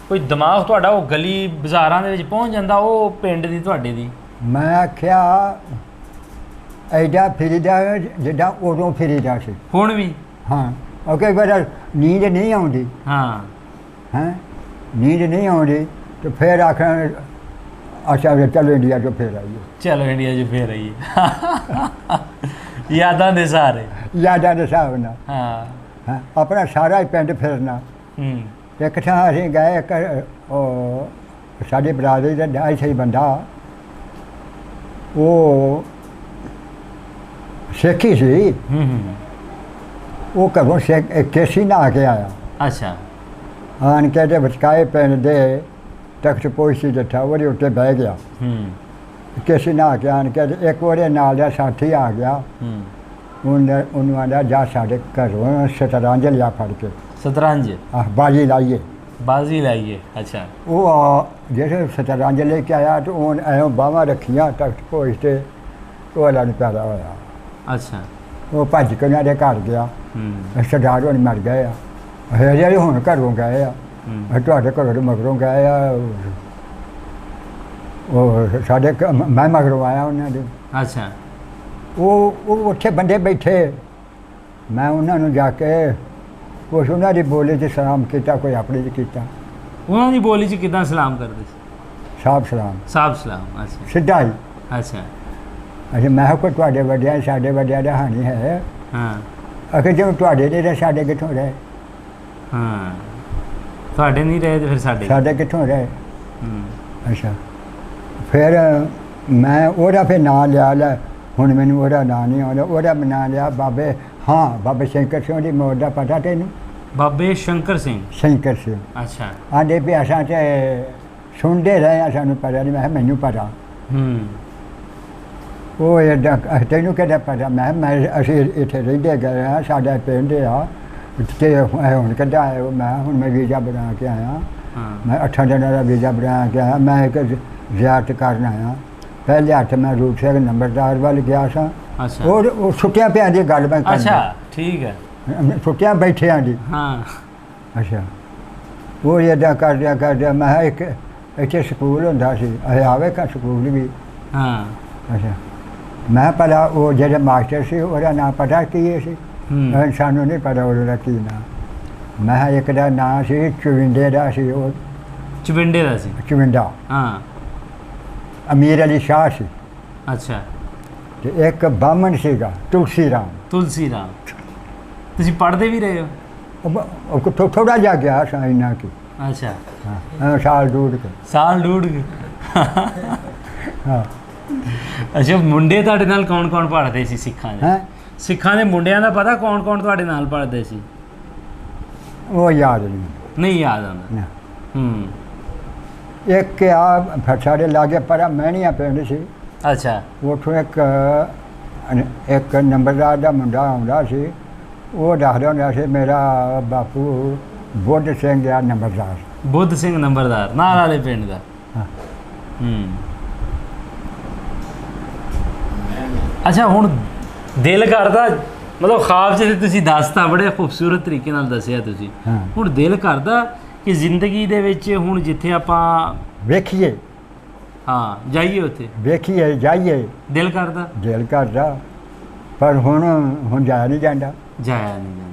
ਕੋਈ ਦਿਮਾਗ ਤੁਹਾਡਾ ਉਹ ਗਲੀ ਬਾਜ਼ਾਰਾਂ ਦੇ ਵਿੱਚ ਪਹੁੰਚ ਜਾਂਦਾ, ਉਹ ਪਿੰਡ ਦੀ ਤੁਹਾਡੇ ਦੀ? ਮੈਂ ਆਖਿਆ ਐਡਾ ਫਿਰੀਦਾ ਜਿੱਦਾਂ ਉਦੋਂ ਫਿਰੀਦਾ ਸੀ। ਹੁਣ ਵੀ? ਹਾਂ। ਉਹ ਕਈ ਵਾਰ ਨੀਂਦ ਨਹੀਂ ਆਉਂਦੀ। ਹਾਂ। ਹੈਂ, ਨੀਂਦ ਨਹੀਂ ਆਉਂਦੀ ਤੇ ਫਿਰ ਆਖਣ ਅੱਛਾ ਵੀ ਚਲੋ ਇੰਡੀਆ ਤੋਂ ਫਿਰ ਆਈਏ। ਚਲੋ ਇੰਡੀਆ 'ਚ ਫੇਰ ਆਈਏ। ਯਾਦਾਂ ਦੇ ਸਾਰੇ। ਯਾਦਾਂ ਦੇ ਹਿਸਾਬ ਨਾਲ। ਹਾਂ। ਹਾਂ, ਆਪਣਾ ਸਾਰਾ ਹੀ ਪਿੰਡ ਫਿਰਨਾ। ਹੂੰ, ਇੱਕ ਥਾਂ ਅਸੀਂ ਗਏ, ਇੱਕ ਉਹ ਸਾਡੇ ਬਰਾਦਰੀ ਦਾ ਡਾਈ ਸੀ ਬੰਦਾ, ਉਹ ਸਿੱਖੀ ਸੀ। ਹੂੰ, ਹੂੰ, ਉਹ ਘਰੋਂ ਕੇਸੀ ਨਹਾ ਕੇ ਆਇਆ। ਅੱਛਾ, ਆਣ ਕੇ ਤੇ ਵਿਚਕਾਏ ਪਿੰਡ ਦੇ ਤਖਤ ਪੋਸ਼ੀ ਦਿੱਤਾ, ਉਹਦੇ ਉੱਤੇ ਬਹਿ ਗਿਆ। ਹੂੰ, ਕੇਸੀ ਨਹਾ ਕੇ ਆਣ ਕੇ ਤੇ ਇੱਕ ਉਹਦੇ ਨਾਲ ਦਾ ਸਾਥੀ ਆ ਗਿਆ। ਹੂੰ। ਉਹਨੂੰ ਆਂਦਾ ਜਾ ਸਾਡੇ ਘਰੋਂ ਸ਼ਤਰੰਜ ਲਿਆ ਫੜ ਕੇ, ਸ਼ਤਰੰਜ ਬਾਜੀ ਲਾਈਏ। ਬਾਜ਼ੀ ਲਾਈਏ। ਅੱਛਾ। ਉਹ ਜਿਹੜੇ ਸ਼ਤਰੰਜ ਲੈ ਕੇ ਆਇਆ ਤੇ ਉਹ ਐਂ ਬਾਹਾਂ ਰੱਖੀਆਂ ਤਖਤ ਪੋਸ਼ ਤੇ, ਉਹ ਲੜ ਪੈਦਾ ਹੋਇਆ। ਅੱਛਾ। ਉਹ ਭੱਜ ਕੇ ਉਹਨਾਂ ਦੇ ਘਰ ਗਿਆ। ਹੂੰ, ਸਰਦਾਰ ਹੋਣੀ ਮਰ ਗਏ ਆ, ਹਜੇ ਹੁਣ ਘਰੋਂ ਗਏ ਆ। ਹੂੰ, ਤੁਹਾਡੇ ਘਰੋਂ ਦੇ ਮਗਰੋਂ ਗਏ ਆ। ਉਹ ਸਾਡੇ ਮੈਂ ਮਗਰੋਂ ਆਇਆ ਉਹਨਾਂ ਦੇ। ਅੱਛਾ। ਉਹ ਉੱਥੇ ਬੰਦੇ ਬੈਠੇ, ਮੈਂ ਉਹਨਾਂ ਨੂੰ ਜਾ ਕੇ ਕੁਛ ਉਹਨਾਂ ਦੀ ਬੋਲੀ 'ਚ ਸਲਾਮ ਕੀਤਾ, ਕੋਈ ਆਪਣੇ 'ਚ ਕੀਤਾ। ਉਹਨਾਂ ਦੀ ਬੋਲੀ 'ਚ ਕਿੱਦਾਂ ਸਲਾਮ ਕਰਦੇ ਸੀ? ਸਾਬ ਸਲਾਮ, ਸਾਬ ਸਲਾਮ। ਅੱਛਾ। ਸਿੱਧਾ ਹੀ। ਅੱਛਾ। ਅਸੀਂ ਮੈਂ ਕਿਹਾ ਕੋਈ ਤੁਹਾਡੇ ਵੱਡਿਆਂ ਸਾਡੇ ਵੱਡਿਆਂ ਦਾ ਹਾਨੀ ਹੈ। ਹਾਂ, ਅਖੇ ਜਿਵੇਂ ਤੁਹਾਡੇ ਦੇ ਤਾਂ ਸਾਡੇ ਕਿੱਥੋਂ ਰਹੇ? ਹਾਂ, ਤੁਹਾਡੇ ਨਹੀਂ ਰਹੇ ਤੇ ਫਿਰ ਸਾਡੇ ਕਿੱਥੋਂ ਰਹੇ? ਹੂੰ, ਅੱਛਾ। ਫਿਰ ਮੈਂ ਉਹਦਾ ਫਿਰ ਨਾਂ ਲਿਆ ਲੈ, ਹੁਣ ਮੈਨੂੰ ਉਹਦਾ ਨਾਂ ਨਹੀਂ ਆਉਂਦਾ। ਉਹਦਾ ਨਾਂ ਲਿਆ ਬਾਬੇ, ਹਾਂ ਬਾਬੇ ਸ਼ੰਕਰ ਸਿੰਘ ਦੀ ਮੌਤ ਦਾ ਪਤਾ ਤੈਨੂੰ? ਬਾਬੇ ਸ਼ੰਕਰ ਸਿੰਘ। ਸ਼ੰਕਰ ਸਿੰਘ। ਅੱਛਾ। ਆਂਦੇ ਵੀ ਅਸਾਂ ਤੇ ਸੁਣਦੇ ਰਹੇ ਆ, ਸਾਨੂੰ ਪਤਾ ਨਹੀਂ। ਮੈਂ ਕਿਹਾ ਮੈਨੂੰ ਪਤਾ। ਹੂੰ, ਉਹ ਏਦਾਂ ਤੈਨੂੰ ਕਿਹਦਾ ਪਤਾ? ਮੈਂ ਅਸੀਂ ਇੱਥੇ ਰਹਿੰਦੇ ਗਏ ਹਾਂ, ਸਾਡਾ ਪਿੰਡ ਆ ਤੇ ਹੁਣ ਕਿੱਦਾਂ ਆਏ ਹੋ? ਮੈਂ ਹੁਣ ਮੈਂ ਵੀਜ਼ਾ ਬਣਾ ਕੇ ਆਇਆ। ਹਾਂ, ਮੈਂ 8 ਦਿਨਾਂ ਦਾ ਵੀਜ਼ਾ ਬਣਾ ਕੇ ਆਇਆ। ਮੈਂ ਇੱਕ ਜ਼ਿਆਰਤ ਕਰਨ ਆਇਆ। ਪਹਿਲੇ ਹੱਥ ਮੈਂ ਰੂਪ ਸਿੰਘ ਨੰਬਰਦਾਰ ਵੱਲ ਗਿਆ ਸਾਂ। ਅੱਛਾ। ਉਹ ਸੁੱਤਿਆਂ ਪਿਆਂ ਦੀ ਗੱਲ ਮੈਂ ਕਰਦਾ। ਅੱਛਾ, ਠੀਕ ਹੈ। ਸੁੱਤਿਆਂ ਬੈਠਿਆਂ ਦੀ। ਹਾਂ। ਅੱਛਾ। ਉਹ ਏਦਾਂ ਕਰਦਿਆਂ ਮੈਂ ਕਿਹਾ ਇੱਕ ਇੱਥੇ ਸਕੂਲ ਹੁੰਦਾ ਸੀ, ਅਸੀਂ ਆਵੇ ਕਾ ਸਕੂਲ ਵੀ। ਹਾਂ। ਅੱਛਾ। ਮੈਂ ਪਹਿਲਾਂ ਉਹ ਜਿਹੜੇ ਮਾਸਟਰ ਸੀ ਉਹਦਾ ਨਾਂ ਪਤਾ ਕੀ ਸੀ? ਹੂੰ, ਸਾਨੂੰ ਨਹੀਂ ਪਤਾ ਉਹਦਾ ਕੀ ਨਾਂ। ਮੈਂ ਕਿਹਾ ਇੱਕ ਦਾ ਨਾਂ ਸੀ ਚਵਿੰਡੇ ਦਾ ਸੀ, ਉਹ ਚਵਿੰਡੇ ਦਾ ਸੀ। ਚਵਿੰਡਾ। ਹਾਂ। ਅਮੀਰ ਅਲੀ ਸ਼ਾਹ ਸੀ। ਅੱਛਾ। ਤੇ ਇੱਕ ਬਾਹਮਣ ਸੀਗਾ ਤੁਲਸੀ ਰਾਮ। ਤੁਲਸੀ ਰਾਮ। ਤੁਸੀਂ ਪੜ੍ਹਦੇ ਵੀ ਰਹੇ ਹੋ? ਉਹ ਥੋੜਾ ਜਿਹਾ ਗਿਆ ਸਾਂ ਇੰਨਾ ਕੀ। ਅੱਛਾ, ਹਾਂ ਸਾਲ ਡੂਢ ਕੇ। ਸਾਲ ਡੂਢ ਕੇ। ਹਾਂ। ਅੱਛਾ, ਮੁੰਡੇ ਤੁਹਾਡੇ ਨਾਲ ਕੌਣ ਕੌਣ ਪੜ੍ਹਦੇ ਸੀ ਸਿੱਖਾਂ ਦੇ? ਹੈਂ? ਸਿੱਖਾਂ ਦੇ ਮੁੰਡਿਆਂ ਦਾ ਪਤਾ ਕੌਣ ਕੌਣ ਤੁਹਾਡੇ ਨਾਲ ਪੜ੍ਹਦੇ ਸੀ? ਉਹ ਯਾਦ ਨਹੀਂ। ਨਹੀਂ ਯਾਦ ਆਉਂਦਾ। ਨਾ। ਹੂੰ। ਇੱਕ ਆ ਫਿਰ ਸਾਡੇ ਲਾਗੇ ਪਰਾ ਮਹਿਣੀਆਂ ਪਿੰਡ ਸੀ। ਅੱਛਾ। ਉੱਥੋਂ ਇੱਕ ਨੰਬਰਦਾਰ ਦਾ ਮੁੰਡਾ ਆਉਂਦਾ ਸੀ। ਉਹ ਦੱਸਦਾ ਹੁੰਦਾ ਸੀ ਮੇਰਾ ਬਾਪੂ ਬੁੱਧ ਸਿੰਘ ਆ ਨੰਬਰਦਾਰ। ਬੁੱਧ ਸਿੰਘ ਨੰਬਰਦਾਰ ਨਾਲ ਵਾਲੇ ਪਿੰਡ ਦਾ। ਹਾਂ। ਹੂੰ। ਅੱਛਾ, ਹੁਣ ਦਿਲ ਕਰਦਾ, ਮਤਲਬ ਖਾਬ 'ਚ ਤੇ ਤੁਸੀਂ ਦੱਸਤਾ, ਬੜੇ ਖੂਬਸੂਰਤ ਤਰੀਕੇ ਨਾਲ ਦੱਸਿਆ ਤੁਸੀਂ। ਹਾਂ। ਹੁਣ ਦਿਲ ਕਰਦਾ ਕਿ ਜ਼ਿੰਦਗੀ ਦੇ ਵਿੱਚ ਹੁਣ ਜਿੱਥੇ ਆਪਾਂ ਵੇਖੀਏ, ਹਾਂ ਜਾਈਏ, ਉੱਥੇ ਵੇਖੀਏ ਜਾਈਏ, ਦਿਲ ਕਰਦਾ। ਦਿਲ ਕਰਦਾ, ਪਰ ਹੁਣ ਜਾਇਆ ਨਹੀਂ ਜਾਂਦਾ। ਜਾਇਆ ਨਹੀਂ ਜਾਂਦਾ।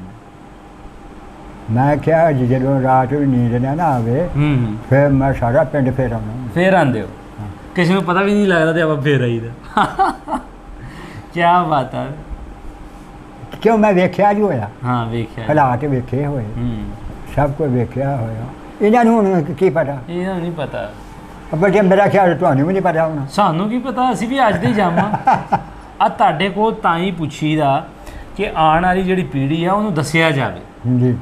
ਮੈਂ ਕਿਹਾ ਜੀ ਜਦੋਂ ਰਾਤ ਨੂੰ ਨੀਂਦ ਨਾ ਆਵੇ ਹੂੰ। ਫਿਰ ਮੈਂ ਸਾਰਾ ਪਿੰਡ ਫੇਰ ਆਉਣਾ। ਫੇਰ ਆਉਂਦੇ ਹੋ? ਹਾਂ। ਕਿਸੇ ਨੂੰ ਪਤਾ ਵੀ ਨਹੀਂ ਲੱਗਦਾ ਤੇ ਆਪਾਂ ਫੇਰ ਆਈਦਾ। ਕੀ ਬਾਤ ਹੈ। ਕਿਉਂ ਮੈਂ ਵੇਖਿਆ ਜੀ ਹੋਇਆ, ਹਾਂ ਵੇਖਿਆ। ਹਾਲਾਤ ਵੇਖੇ ਹੋਏ, ਹੂੰ। ਸਭ ਕੁਝ ਵੇਖਿਆ ਹੋਇਆ। ਇਹਨਾਂ ਨੂੰ ਹੁਣ ਕੀ ਪਤਾ? ਇਹਨਾਂ ਨੂੰ ਨਹੀਂ ਪਤਾ। ਬਲਕਿ ਮੇਰਾ ਖਿਆਲ ਤੁਹਾਨੂੰ ਵੀ ਨਹੀਂ ਪਤਾ ਹੋਣਾ। ਸਾਨੂੰ ਕੀ ਪਤਾ, ਅਸੀਂ ਵੀ ਅੱਜ ਦੇ ਜਾਵਾਂ। ਆ ਤੁਹਾਡੇ ਕੋਲ ਤਾਂ ਹੀ ਪੁੱਛੀਦਾ ਕਿ ਆਉਣ ਵਾਲੀ ਜਿਹੜੀ ਪੀੜ੍ਹੀ ਆ ਉਹਨੂੰ ਦੱਸਿਆ ਜਾਵੇ ਜੀ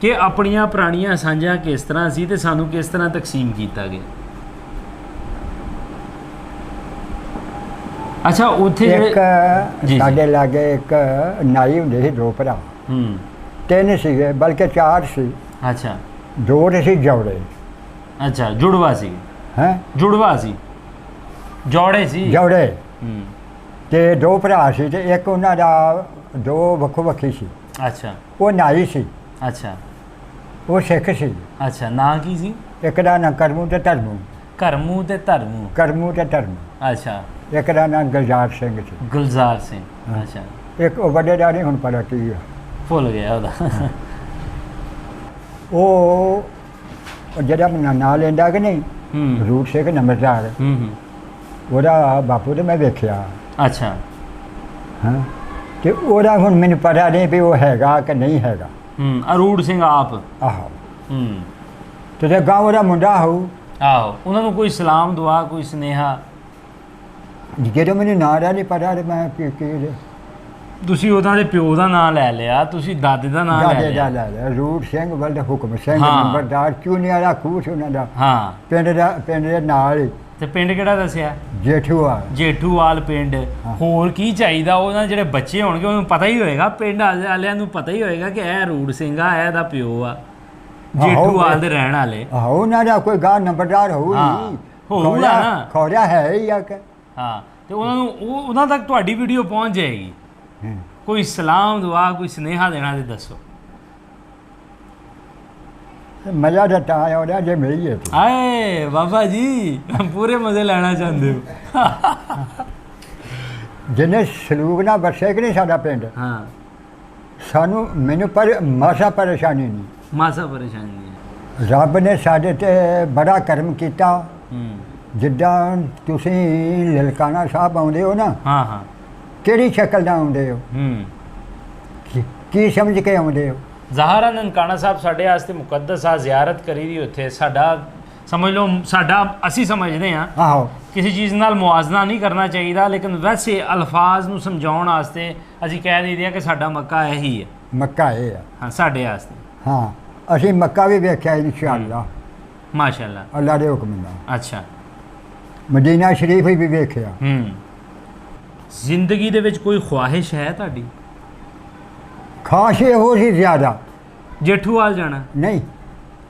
ਕਿ ਆਪਣੀਆਂ ਪੁਰਾਣੀਆਂ ਸਾਂਝਾਂ ਕਿਸ ਤਰ੍ਹਾਂ ਸੀ ਤੇ ਸਾਨੂੰ ਕਿਸ ਤਰ੍ਹਾਂ ਤਕਸੀਮ ਕੀਤਾ ਗਿਆ। ਅੱਛਾ, ਉੱਥੇ ਇੱਕ ਜੀ। ਸਾਡੇ ਲਾਗੇ ਇੱਕ ਨਾਈ ਹੁੰਦੇ ਸੀ, ਦੋ ਭਰਾ, ਹੂੰ। ਤਿੰਨ ਸੀਗੇ ਬਲਕਿ ਚਾਰ ਸੀ। ਅੱਛਾ। ਦੋ ਤੇ ਸੀ ਜੌੜੇ। ਅੱਛਾ, ਜੁੜਵਾ ਸੀ। ਹੈਂ? ਜੁੜਵਾ ਸੀ, ਜੋੜੇ ਸੀ। ਜੌੜੇ ਹੂੰ। ਤੇ ਦੋ ਭਰਾ ਸੀ ਤੇ ਇੱਕ ਉਹਨਾਂ ਦਾ ਦੋ ਵੱਖੋ ਵੱਖੀ ਸੀ। ਅੱਛਾ। ਉਹ ਨਾਈ ਸੀ, ਅੱਛਾ। ਉਹ ਸਿੱਖ ਸੀ। ਅੱਛਾ, ਨਾਂ ਕੀ ਸੀ? ਇੱਕ ਦਾ ਨਾਂ ਕਰਮੂ ਤੇ ਧਰਮੂ। ਕਰਮੂ ਤੇ ਧਰਮੂ। ਕਰਮੂ ਤੇ ਧਰਮੂ। ਅੱਛਾ। ਇੱਕ ਦਾ ਨਾਂ ਗੁਲਜ਼ਾਰ ਸਿੰਘ ਸੀ। ਗੁਲਜ਼ਾਰ ਸਿੰਘ। ਹਾਂ। ਅੱਛਾ, ਇੱਕ ਉਹ ਵੱਡੇ ਦਾ ਨਹੀਂ ਹੁਣ ਪਤਾ ਕੀ ਆ। ਭੁੱਲ ਗਿਆ ਉਹਦਾ। ਉਹ ਜਿਹੜਾ ਨਾਂ ਲੈਂਦਾ ਕਿ ਨਹੀਂ, ਹੂੰ। ਰੂਟ ਸਿੰਘ ਨੰਬਰਦਾਰ, ਹੂੰ ਹੂੰ। ਉਹਦਾ ਬਾਪੂ ਤੇ ਮੈਂ ਵੇਖਿਆ। ਅੱਛਾ। ਹਾਂ। ਤੇ ਉਹਦਾ ਹੁਣ ਮੈਨੂੰ ਪਤਾ ਨਹੀਂ ਵੀ ਉਹ ਹੈਗਾ ਕਿ ਨਹੀਂ ਹੈਗਾ। ਹੂੰ। ਅਰੂੜ ਸਿੰਘ ਆਪ। ਆਹੋ। ਹੂੰ। ਤੇ ਗਾँव ਦਾ ਮੁੰਡਾ ਹੋਊ। ਆਹੋ, ਉਹਨਾਂ ਨੂੰ ਕੋਈ ਸਲਾਮ ਦੁਆ, ਕੋਈ ਸੁਨੇਹਾ? ਜਦੋਂ ਮੈਨੂੰ ਨਾਂ ਦਾ ਨਹੀਂ ਪਤਾ ਤੇ ਮੈਂ ਕੀ ਤੁਸੀਂ ਉਹਨਾਂ ਦੇ ਪਿਓ ਦਾ ਨਾਂ ਲੈ ਲਿਆ, ਤੁਸੀਂ ਦਾਦੇ ਦਾ ਨਾਂ ਲੈ ਦਾਦੇ ਦਾ ਲਿਆ। ਲੈ ਲਿਆ। ਰੂਟ ਸਿੰਘ ਵਲਦ ਹੁਕਮ ਸਿੰਘ ਹਾਂ। ਨੰਬਰਦਾਰ ਚੂਨੀਆਂ ਦਾ ਖੂਹ ਸੀ ਉਹਨਾਂ ਦਾ, ਹਾਂ। ਪਿੰਡ ਦੇ ਨਾਲ ਹੀ ਤੇ ਪਿੰਡ ਕਿਹੜਾ ਦੱਸਿਆ? ਜੇਠੂਆ। ਜੇਠੂਵਾਲ ਪਿੰਡ। ਹਾਂ। ਹੋਰ ਕੀ ਚਾਹੀਦਾ? ਉਹਨਾਂ ਦੇ ਜਿਹੜੇ ਬੱਚੇ ਹੋਣਗੇ ਉਹਨੂੰ ਪਤਾ ਹੀ ਹੋਏਗਾ, ਪਿੰਡ ਵਾਲਿਆਂ ਨੂੰ ਪਤਾ ਹੀ ਹੋਏਗਾ ਕਿ ਇਹ ਰੂੜ ਸਿੰਘ ਆ, ਇਹਦਾ ਪਿਓ ਆ, ਜੇਠੂਵਾਲ ਦੇ ਰਹਿਣ ਵਾਲੇ। ਆਹੋ, ਉਹਨਾਂ ਦਾ ਕੋਈ ਗਾਂ ਨੰਬਰਦਾਰ ਹੋਊ ਹਾਂ, ਹੀ। ਹੋਊਗਾ ਨਾ। ਖੌਰਿਆ ਹੈ ਹੀ ਆ ਕਿ। ਹਾਂ, ਤੇ ਉਹਨਾਂ ਨੂੰ ਉਹਨਾਂ ਤੱਕ ਤੁਹਾਡੀ ਵੀਡੀਓ ਪਹੁੰਚ ਜਾਏਗੀ। ਕੋਈ ਸਲਾਮ ਦੁਆ, ਕੋਈ ਸੁਨੇਹਾ ਦੇਣਾ ਤੇ ਦੱਸੋ। ਮਜ਼ਾ ਤਾਂ ਤਾਂ ਆਉਂਦਾ ਜੇ ਮਿਲੀਏ ਤੇ। ਆਏ ਬਾਬਾ ਜੀ, ਪੂਰੇ ਮਜ਼ੇ ਲੈਣਾ ਚਾਹੁੰਦੇ ਹੋ। ਜਿਹਨੇ ਸਲੂਕ ਨਾਲ ਵਸੇ ਕਿ ਨਹੀਂ ਸਾਡਾ ਪਿੰਡ, ਹਾਂ। ਸਾਨੂੰ ਮੈਨੂੰ ਪਰ ਮਾਸਾ ਪਰੇਸ਼ਾਨੀ ਨਹੀਂ। ਮਾਸਾ ਪਰੇਸ਼ਾਨੀ ਨਹੀਂ। ਰੱਬ ਨੇ ਸਾਡੇ ਤੇ ਬੜਾ ਕਰਮ ਕੀਤਾ। ਹੂੰ। ਜਿੱਦਾਂ ਤੁਸੀਂ ਲਲਕਾਣਾ ਸਾਹਿਬ ਆਉਂਦੇ ਹੋ ਨਾ, ਹਾਂ ਹਾਂ। ਕਿਹੜੀ ਸ਼ਕਲ ਨਾਲ ਆਉਂਦੇ ਹੋ, ਹੂੰ। ਕੀ ਸਮਝ ਕੇ ਆਉਂਦੇ ਹੋ? ਜ਼ਾਹਰਾ ਨਨਕਾਣਾ ਸਾਹਿਬ ਸਾਡੇ ਵਾਸਤੇ ਮੁਕੱਦਸ ਆ, ਜ਼ਿਆਰਤ ਕਰੀ ਦੀ ਉੱਥੇ। ਸਾਡਾ ਸਮਝ ਲਓ, ਸਾਡਾ ਅਸੀਂ ਸਮਝਦੇ ਹਾਂ, ਆਹੋ। ਕਿਸੇ ਚੀਜ਼ ਨਾਲ ਮੁਆਜ਼ਨਾ ਨਹੀਂ ਕਰਨਾ ਚਾਹੀਦਾ, ਲੇਕਿਨ ਵੈਸੇ ਅਲਫਾਜ਼ ਨੂੰ ਸਮਝਾਉਣ ਵਾਸਤੇ ਅਸੀਂ ਕਹਿ ਦਈਦੇ ਆ ਕਿ ਸਾਡਾ ਮੱਕਾ ਇਹੀ ਹੈ। ਮੱਕਾ ਇਹ ਆ। ਹਾਂ, ਸਾਡੇ ਵਾਸਤੇ। ਹਾਂ, ਅਸੀਂ ਮੱਕਾ ਵੀ ਵੇਖਿਆ ਇਨਸ਼ਾਅੱਲਾ, ਮਾਸ਼ਾਅੱਲਾ। ਅੱਲਾ ਦੇ ਹੁਕਮ ਨਾਲ। ਅੱਛਾ। ਮਦੀਨਾ ਸ਼ਰੀਫ ਵੀ ਵੇਖਿਆ। ਹੂੰ। ਜ਼ਿੰਦਗੀ ਦੇ ਵਿੱਚ ਕੋਈ ਖੁਆਹਿਸ਼ ਹੈ ਤੁਹਾਡੀ? ਖਾਸ ਇਹੋ ਸੀ ਜ਼ਿਆਦਾ। ਜੇਠੂਵਾਲ ਜਾਣਾ? ਨਹੀਂ,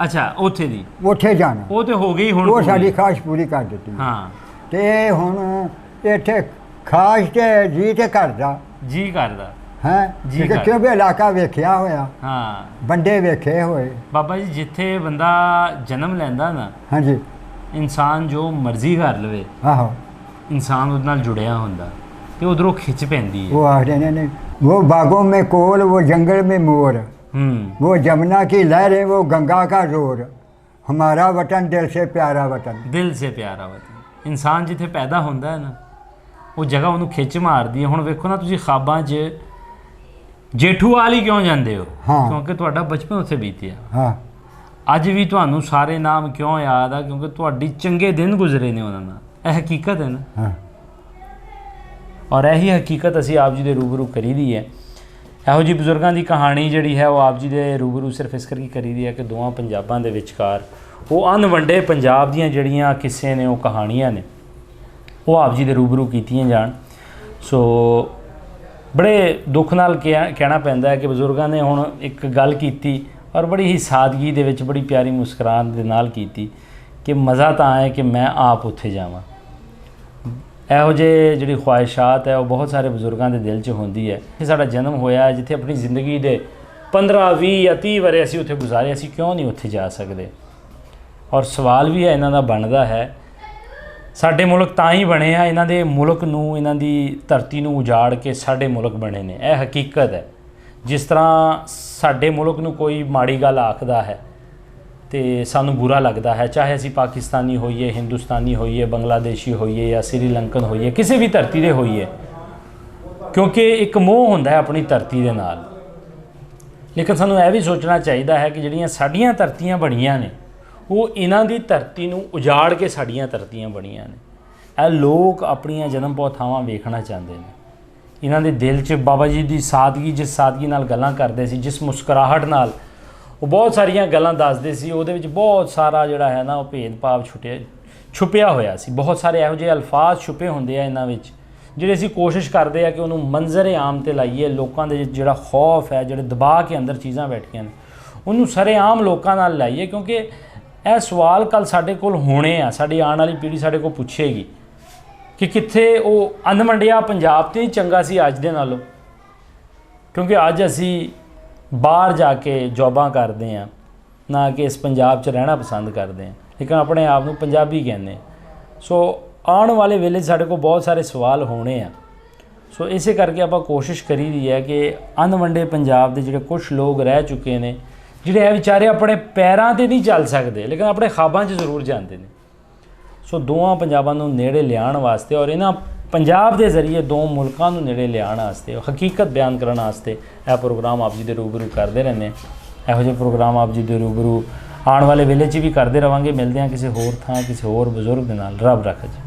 ਅੱਛਾ, ਉੱਥੇ ਦੀ। ਉੱਥੇ ਜਾਣਾ। ਉਹ ਤੇ ਹੋ ਗਈ ਹੁਣ ਉਹ ਪੂਰੀ। ਸਾਡੀ ਖਾਸ਼ ਪੂਰੀ ਕਰ ਦਿੱਤੀ। ਹਾਂ। ਤੇ ਹੁਣ ਇੱਥੇ ਖਾਸ਼ ਤੇ ਜੀ ਤੇ ਕਰਦਾ ਜੀ ਕਰਦਾ। ਹੈ ਜੀ ਕਰ- ਕਿਉਂ ਵੀ ਇਲਾਕਾ ਵੇਖਿਆ ਹੋਇਆ, ਹਾਂ ਬੰਦੇ ਵੇਖੇ ਹੋਏ। ਬਾਬਾ ਜੀ, ਜਿੱਥੇ ਬੰਦਾ ਜਨਮ ਲੈਂਦਾ ਨਾ, ਹਾਂਜੀ। ਇਨਸਾਨ ਜੋ ਮਰਜ਼ੀ ਕਰ ਲਵੇ, ਆਹੋ। ਇਨਸਾਨ ਉਹਦੇ ਨਾਲ ਜੁੜਿਆ ਹੁੰਦਾ ਤੇ ਉਧਰੋਂ ਖਿੱਚ ਪੈਂਦੀ ਹੈ। वो आखते ने वो बागों में कोल, वो जंगल में मोर, ਹੂੰ। वो जमुना की लहरें, वो गंगा का जोर, हमारा वतन दिल से प्यारा वतन। ਦਿਲ ਸੇ ਪਿਆਰਾ ਵਤਨ। ਇਨਸਾਨ ਜਿੱਥੇ ਪੈਦਾ ਹੁੰਦਾ ਹੈ ਨਾ, ਉਹ ਜਗ੍ਹਾ ਉਹਨੂੰ ਖਿੱਚ ਮਾਰਦੀ ਹੈ। ਹੁਣ ਵੇਖੋ ਨਾ ਤੁਸੀਂ, ਖਾਬਾਂ 'ਚ ਜੇਠੂਵਾਲ ਹੀ ਕਿਉਂ ਜਾਂਦੇ ਹੋ? ਹਾਂ। ਕਿਉਂਕਿ ਤੁਹਾਡਾ ਬਚਪਨ ਉੱਥੇ ਬੀਤਿਆ। ਹਾਂ ਅੱਜ ਵੀ ਤੁਹਾਨੂੰ ਸਾਰੇ ਨਾਮ ਕਿਉਂ ਯਾਦ ਆ? ਕਿਉਂਕਿ ਤੁਹਾਡੀ ਚੰਗੇ ਦਿਨ ਗੁਜ਼ਰੇ ਨੇ ਉਹਨਾਂ ਨਾਲ। ਇਹ ਹਕੀਕਤ ਹੈ ਨਾ। ਹਾਂ ਔਰ ਇਹੀ ਹਕੀਕਤ ਅਸੀਂ ਆਪ ਜੀ ਦੇ ਰੂਬਰੂ ਕਰੀ ਦੀ ਹੈ। ਇਹੋ ਜਿਹੀ ਬਜ਼ੁਰਗਾਂ ਦੀ ਕਹਾਣੀ ਜਿਹੜੀ ਹੈ ਉਹ ਆਪ ਜੀ ਦੇ ਰੂਬਰੂ ਸਿਰਫ ਇਸ ਕਰਕੇ ਕਰੀ ਦੀ ਹੈ ਕਿ ਦੋਵਾਂ ਪੰਜਾਬਾਂ ਦੇ ਵਿਚਕਾਰ ਉਹ ਅਣਵੰਡੇ ਪੰਜਾਬ ਦੀਆਂ ਜਿਹੜੀਆਂ ਕਿੱਸੇ ਨੇ, ਉਹ ਕਹਾਣੀਆਂ ਨੇ, ਉਹ ਆਪ ਜੀ ਦੇ ਰੂਬਰੂ ਕੀਤੀਆਂ ਜਾਣ। ਸੋ ਬੜੇ ਦੁੱਖ ਨਾਲ ਕਹਿਣਾ ਪੈਂਦਾ ਹੈ ਕਿ ਬਜ਼ੁਰਗਾਂ ਨੇ ਹੁਣ ਇੱਕ ਗੱਲ ਕੀਤੀ ਔਰ ਬੜੀ ਹੀ ਸਾਦਗੀ ਦੇ ਵਿੱਚ, ਬੜੀ ਪਿਆਰੀ ਮੁਸਕਰਾਹਟ ਦੇ ਨਾਲ ਕੀਤੀ ਕਿ ਮਜ਼ਾ ਤਾਂ ਆਏ ਕਿ ਮੈਂ ਆਪ ਉੱਥੇ ਜਾਵਾਂ। ਇਹੋ ਜਿਹੇ ਜਿਹੜੀ ਖਵਾਹਿਸ਼ਾਤ ਹੈ ਉਹ ਬਹੁਤ ਸਾਰੇ ਬਜ਼ੁਰਗਾਂ ਦੇ ਦਿਲ 'ਚ ਹੁੰਦੀ ਹੈ ਕਿ ਸਾਡਾ ਜਨਮ ਹੋਇਆ ਜਿੱਥੇ ਆਪਣੀ ਜ਼ਿੰਦਗੀ ਦੇ 15, 20 ਜਾਂ 30 ਵਰੇ ਅਸੀਂ ਉੱਥੇ ਗੁਜ਼ਾਰੇ, ਅਸੀਂ ਕਿਉਂ ਨਹੀਂ ਉੱਥੇ ਜਾ ਸਕਦੇ? ਔਰ ਸਵਾਲ ਵੀ ਹੈ ਇਹਨਾਂ ਦਾ ਬਣਦਾ ਹੈ। ਸਾਡੇ ਮੁਲਕ ਤਾਂ ਹੀ ਬਣੇ ਆ, ਇਹਨਾਂ ਦੇ ਮੁਲਕ ਨੂੰ, ਇਹਨਾਂ ਦੀ ਧਰਤੀ ਨੂੰ ਉਜਾੜ ਕੇ ਸਾਡੇ ਮੁਲਕ ਬਣੇ ਨੇ। ਇਹ ਹਕੀਕਤ ਹੈ। ਜਿਸ ਤਰ੍ਹਾਂ ਸਾਡੇ ਮੁਲਕ ਨੂੰ ਕੋਈ ਮਾੜੀ ਗੱਲ ਆਖਦਾ ਹੈ ਤੇ ਸਾਨੂੰ ਬੁਰਾ ਲੱਗਦਾ ਹੈ, ਚਾਹੇ ਅਸੀਂ ਪਾਕਿਸਤਾਨੀ ਹੋਈਏ, ਹਿੰਦੁਸਤਾਨੀ ਹੋਈਏ, ਬੰਗਲਾਦੇਸ਼ੀ ਹੋਈਏ ਜਾਂ ਸ੍ਰੀਲੰਕਨ ਹੋਈਏ, ਕਿਸੇ ਵੀ ਧਰਤੀ ਦੇ ਹੋਈਏ, ਕਿਉਂਕਿ ਇੱਕ ਮੋਹ ਹੁੰਦਾ ਹੈ ਆਪਣੀ ਧਰਤੀ ਦੇ ਨਾਲ। ਲੇਕਿਨ ਸਾਨੂੰ ਇਹ ਵੀ ਸੋਚਣਾ ਚਾਹੀਦਾ ਹੈ ਕਿ ਜਿਹੜੀਆਂ ਸਾਡੀਆਂ ਧਰਤੀਆਂ ਬਣੀਆਂ ਨੇ ਉਹ ਇਹਨਾਂ ਦੀ ਧਰਤੀ ਨੂੰ ਉਜਾੜ ਕੇ ਸਾਡੀਆਂ ਧਰਤੀਆਂ ਬਣੀਆਂ ਨੇ। ਇਹ ਲੋਕ ਆਪਣੀਆਂ ਜਨਮ ਪੌਥਾਵਾਂ ਵੇਖਣਾ ਚਾਹੁੰਦੇ ਨੇ। ਇਹਨਾਂ ਦੇ ਦਿਲ 'ਚ ਬਾਬਾ ਜੀ ਦੀ ਸਾਦਗੀ, ਜਿਸ ਸਾਦਗੀ ਨਾਲ ਗੱਲਾਂ ਕਰਦੇ ਸੀ, ਜਿਸ ਮੁਸਕਰਾਹਟ ਨਾਲ ਉਹ ਬਹੁਤ ਸਾਰੀਆਂ ਗੱਲਾਂ ਦੱਸਦੇ ਸੀ, ਉਹਦੇ ਵਿੱਚ ਬਹੁਤ ਸਾਰਾ ਜਿਹੜਾ ਹੈ ਨਾ ਉਹ ਭੇਦਭਾਵ ਛੁਪਿਆ ਹੋਇਆ ਸੀ। ਬਹੁਤ ਸਾਰੇ ਇਹੋ ਜਿਹੇ ਅਲਫਾਜ਼ ਛੁਪੇ ਹੁੰਦੇ ਆ ਇਹਨਾਂ ਵਿੱਚ, ਜਿਹੜੇ ਅਸੀਂ ਕੋਸ਼ਿਸ਼ ਕਰਦੇ ਆ ਕਿ ਉਹਨੂੰ ਮੰਜ਼ਰ ਆਮ 'ਤੇ ਲਾਈਏ। ਲੋਕਾਂ ਦੇ ਜਿਹੜਾ ਖੌਫ ਹੈ, ਜਿਹੜੇ ਦਬਾ ਕੇ ਅੰਦਰ ਚੀਜ਼ਾਂ ਬੈਠੀਆਂ ਨੇ, ਉਹਨੂੰ ਸਰੇਆਮ ਲੋਕਾਂ ਨਾਲ ਲਾਈਏ, ਕਿਉਂਕਿ ਇਹ ਸਵਾਲ ਕੱਲ੍ਹ ਸਾਡੇ ਕੋਲ ਹੋਣੇ ਆ। ਸਾਡੀ ਆਉਣ ਵਾਲੀ ਪੀੜ੍ਹੀ ਸਾਡੇ ਕੋਲ ਪੁੱਛੇਗੀ ਕਿ ਕਿੱਥੇ ਉਹ ਅਣਵੰਡਿਆ ਪੰਜਾਬ 'ਤੇ ਹੀ ਚੰਗਾ ਸੀ ਅੱਜ ਦੇ ਨਾਲੋਂ। ਕਿਉਂਕਿ ਅੱਜ ਅਸੀਂ ਬਾਹਰ ਜਾ ਕੇ ਜੋਬਾਂ ਕਰਦੇ ਹਾਂ, ਨਾ ਕਿ ਇਸ ਪੰਜਾਬ 'ਚ ਰਹਿਣਾ ਪਸੰਦ ਕਰਦੇ ਹਾਂ, ਲੇਕਿਨ ਆਪਣੇ ਆਪ ਨੂੰ ਪੰਜਾਬੀ ਕਹਿੰਦੇ ਹਾਂ। ਸੋ ਆਉਣ ਵਾਲੇ ਵੇਲੇ ਸਾਡੇ ਕੋਲ ਬਹੁਤ ਸਾਰੇ ਸਵਾਲ ਹੋਣੇ ਆ। ਸੋ ਇਸੇ ਕਰਕੇ ਆਪਾਂ ਕੋਸ਼ਿਸ਼ ਕਰੀ ਦੀ ਹੈ ਕਿ ਅਣਵੰਡੇ ਪੰਜਾਬ ਦੇ ਜਿਹੜੇ ਕੁਝ ਲੋਕ ਰਹਿ ਚੁੱਕੇ ਨੇ, ਜਿਹੜੇ ਇਹ ਵਿਚਾਰੇ ਆਪਣੇ ਪੈਰਾਂ 'ਤੇ ਨਹੀਂ ਚੱਲ ਸਕਦੇ ਲੇਕਿਨ ਆਪਣੇ ਖਾਬਾਂ 'ਚ ਜ਼ਰੂਰ ਜਾਂਦੇ ਨੇ। ਸੋ ਦੋਵਾਂ ਪੰਜਾਬਾਂ ਨੂੰ ਨੇੜੇ ਲਿਆਉਣ ਵਾਸਤੇ ਔਰ ਇਹਨਾਂ ਪੰਜਾਬ ਦੇ ਜ਼ਰੀਏ ਦੋ ਮੁਲਕਾਂ ਨੂੰ ਨੇੜੇ ਲਿਆਉਣ ਵਾਸਤੇ, ਹਕੀਕਤ ਬਿਆਨ ਕਰਨ ਵਾਸਤੇ ਇਹ ਪ੍ਰੋਗਰਾਮ ਆਪ ਜੀ ਦੇ ਰੂਬਰੂ ਕਰਦੇ ਰਹਿੰਦੇ। ਇਹੋ ਜਿਹੇ ਪ੍ਰੋਗਰਾਮ ਆਪ ਜੀ ਦੇ ਰੂਬਰੂ ਆਉਣ ਵਾਲੇ ਵੇਲੇ 'ਚ ਵੀ ਕਰਦੇ ਰਹਾਂਗੇ। ਮਿਲਦੇ ਹਾਂ ਕਿਸੇ ਹੋਰ ਥਾਂ, ਕਿਸੇ ਹੋਰ ਬਜ਼ੁਰਗ ਦੇ ਨਾਲ। ਰੱਬ ਰੱਖੇ ਜੀ।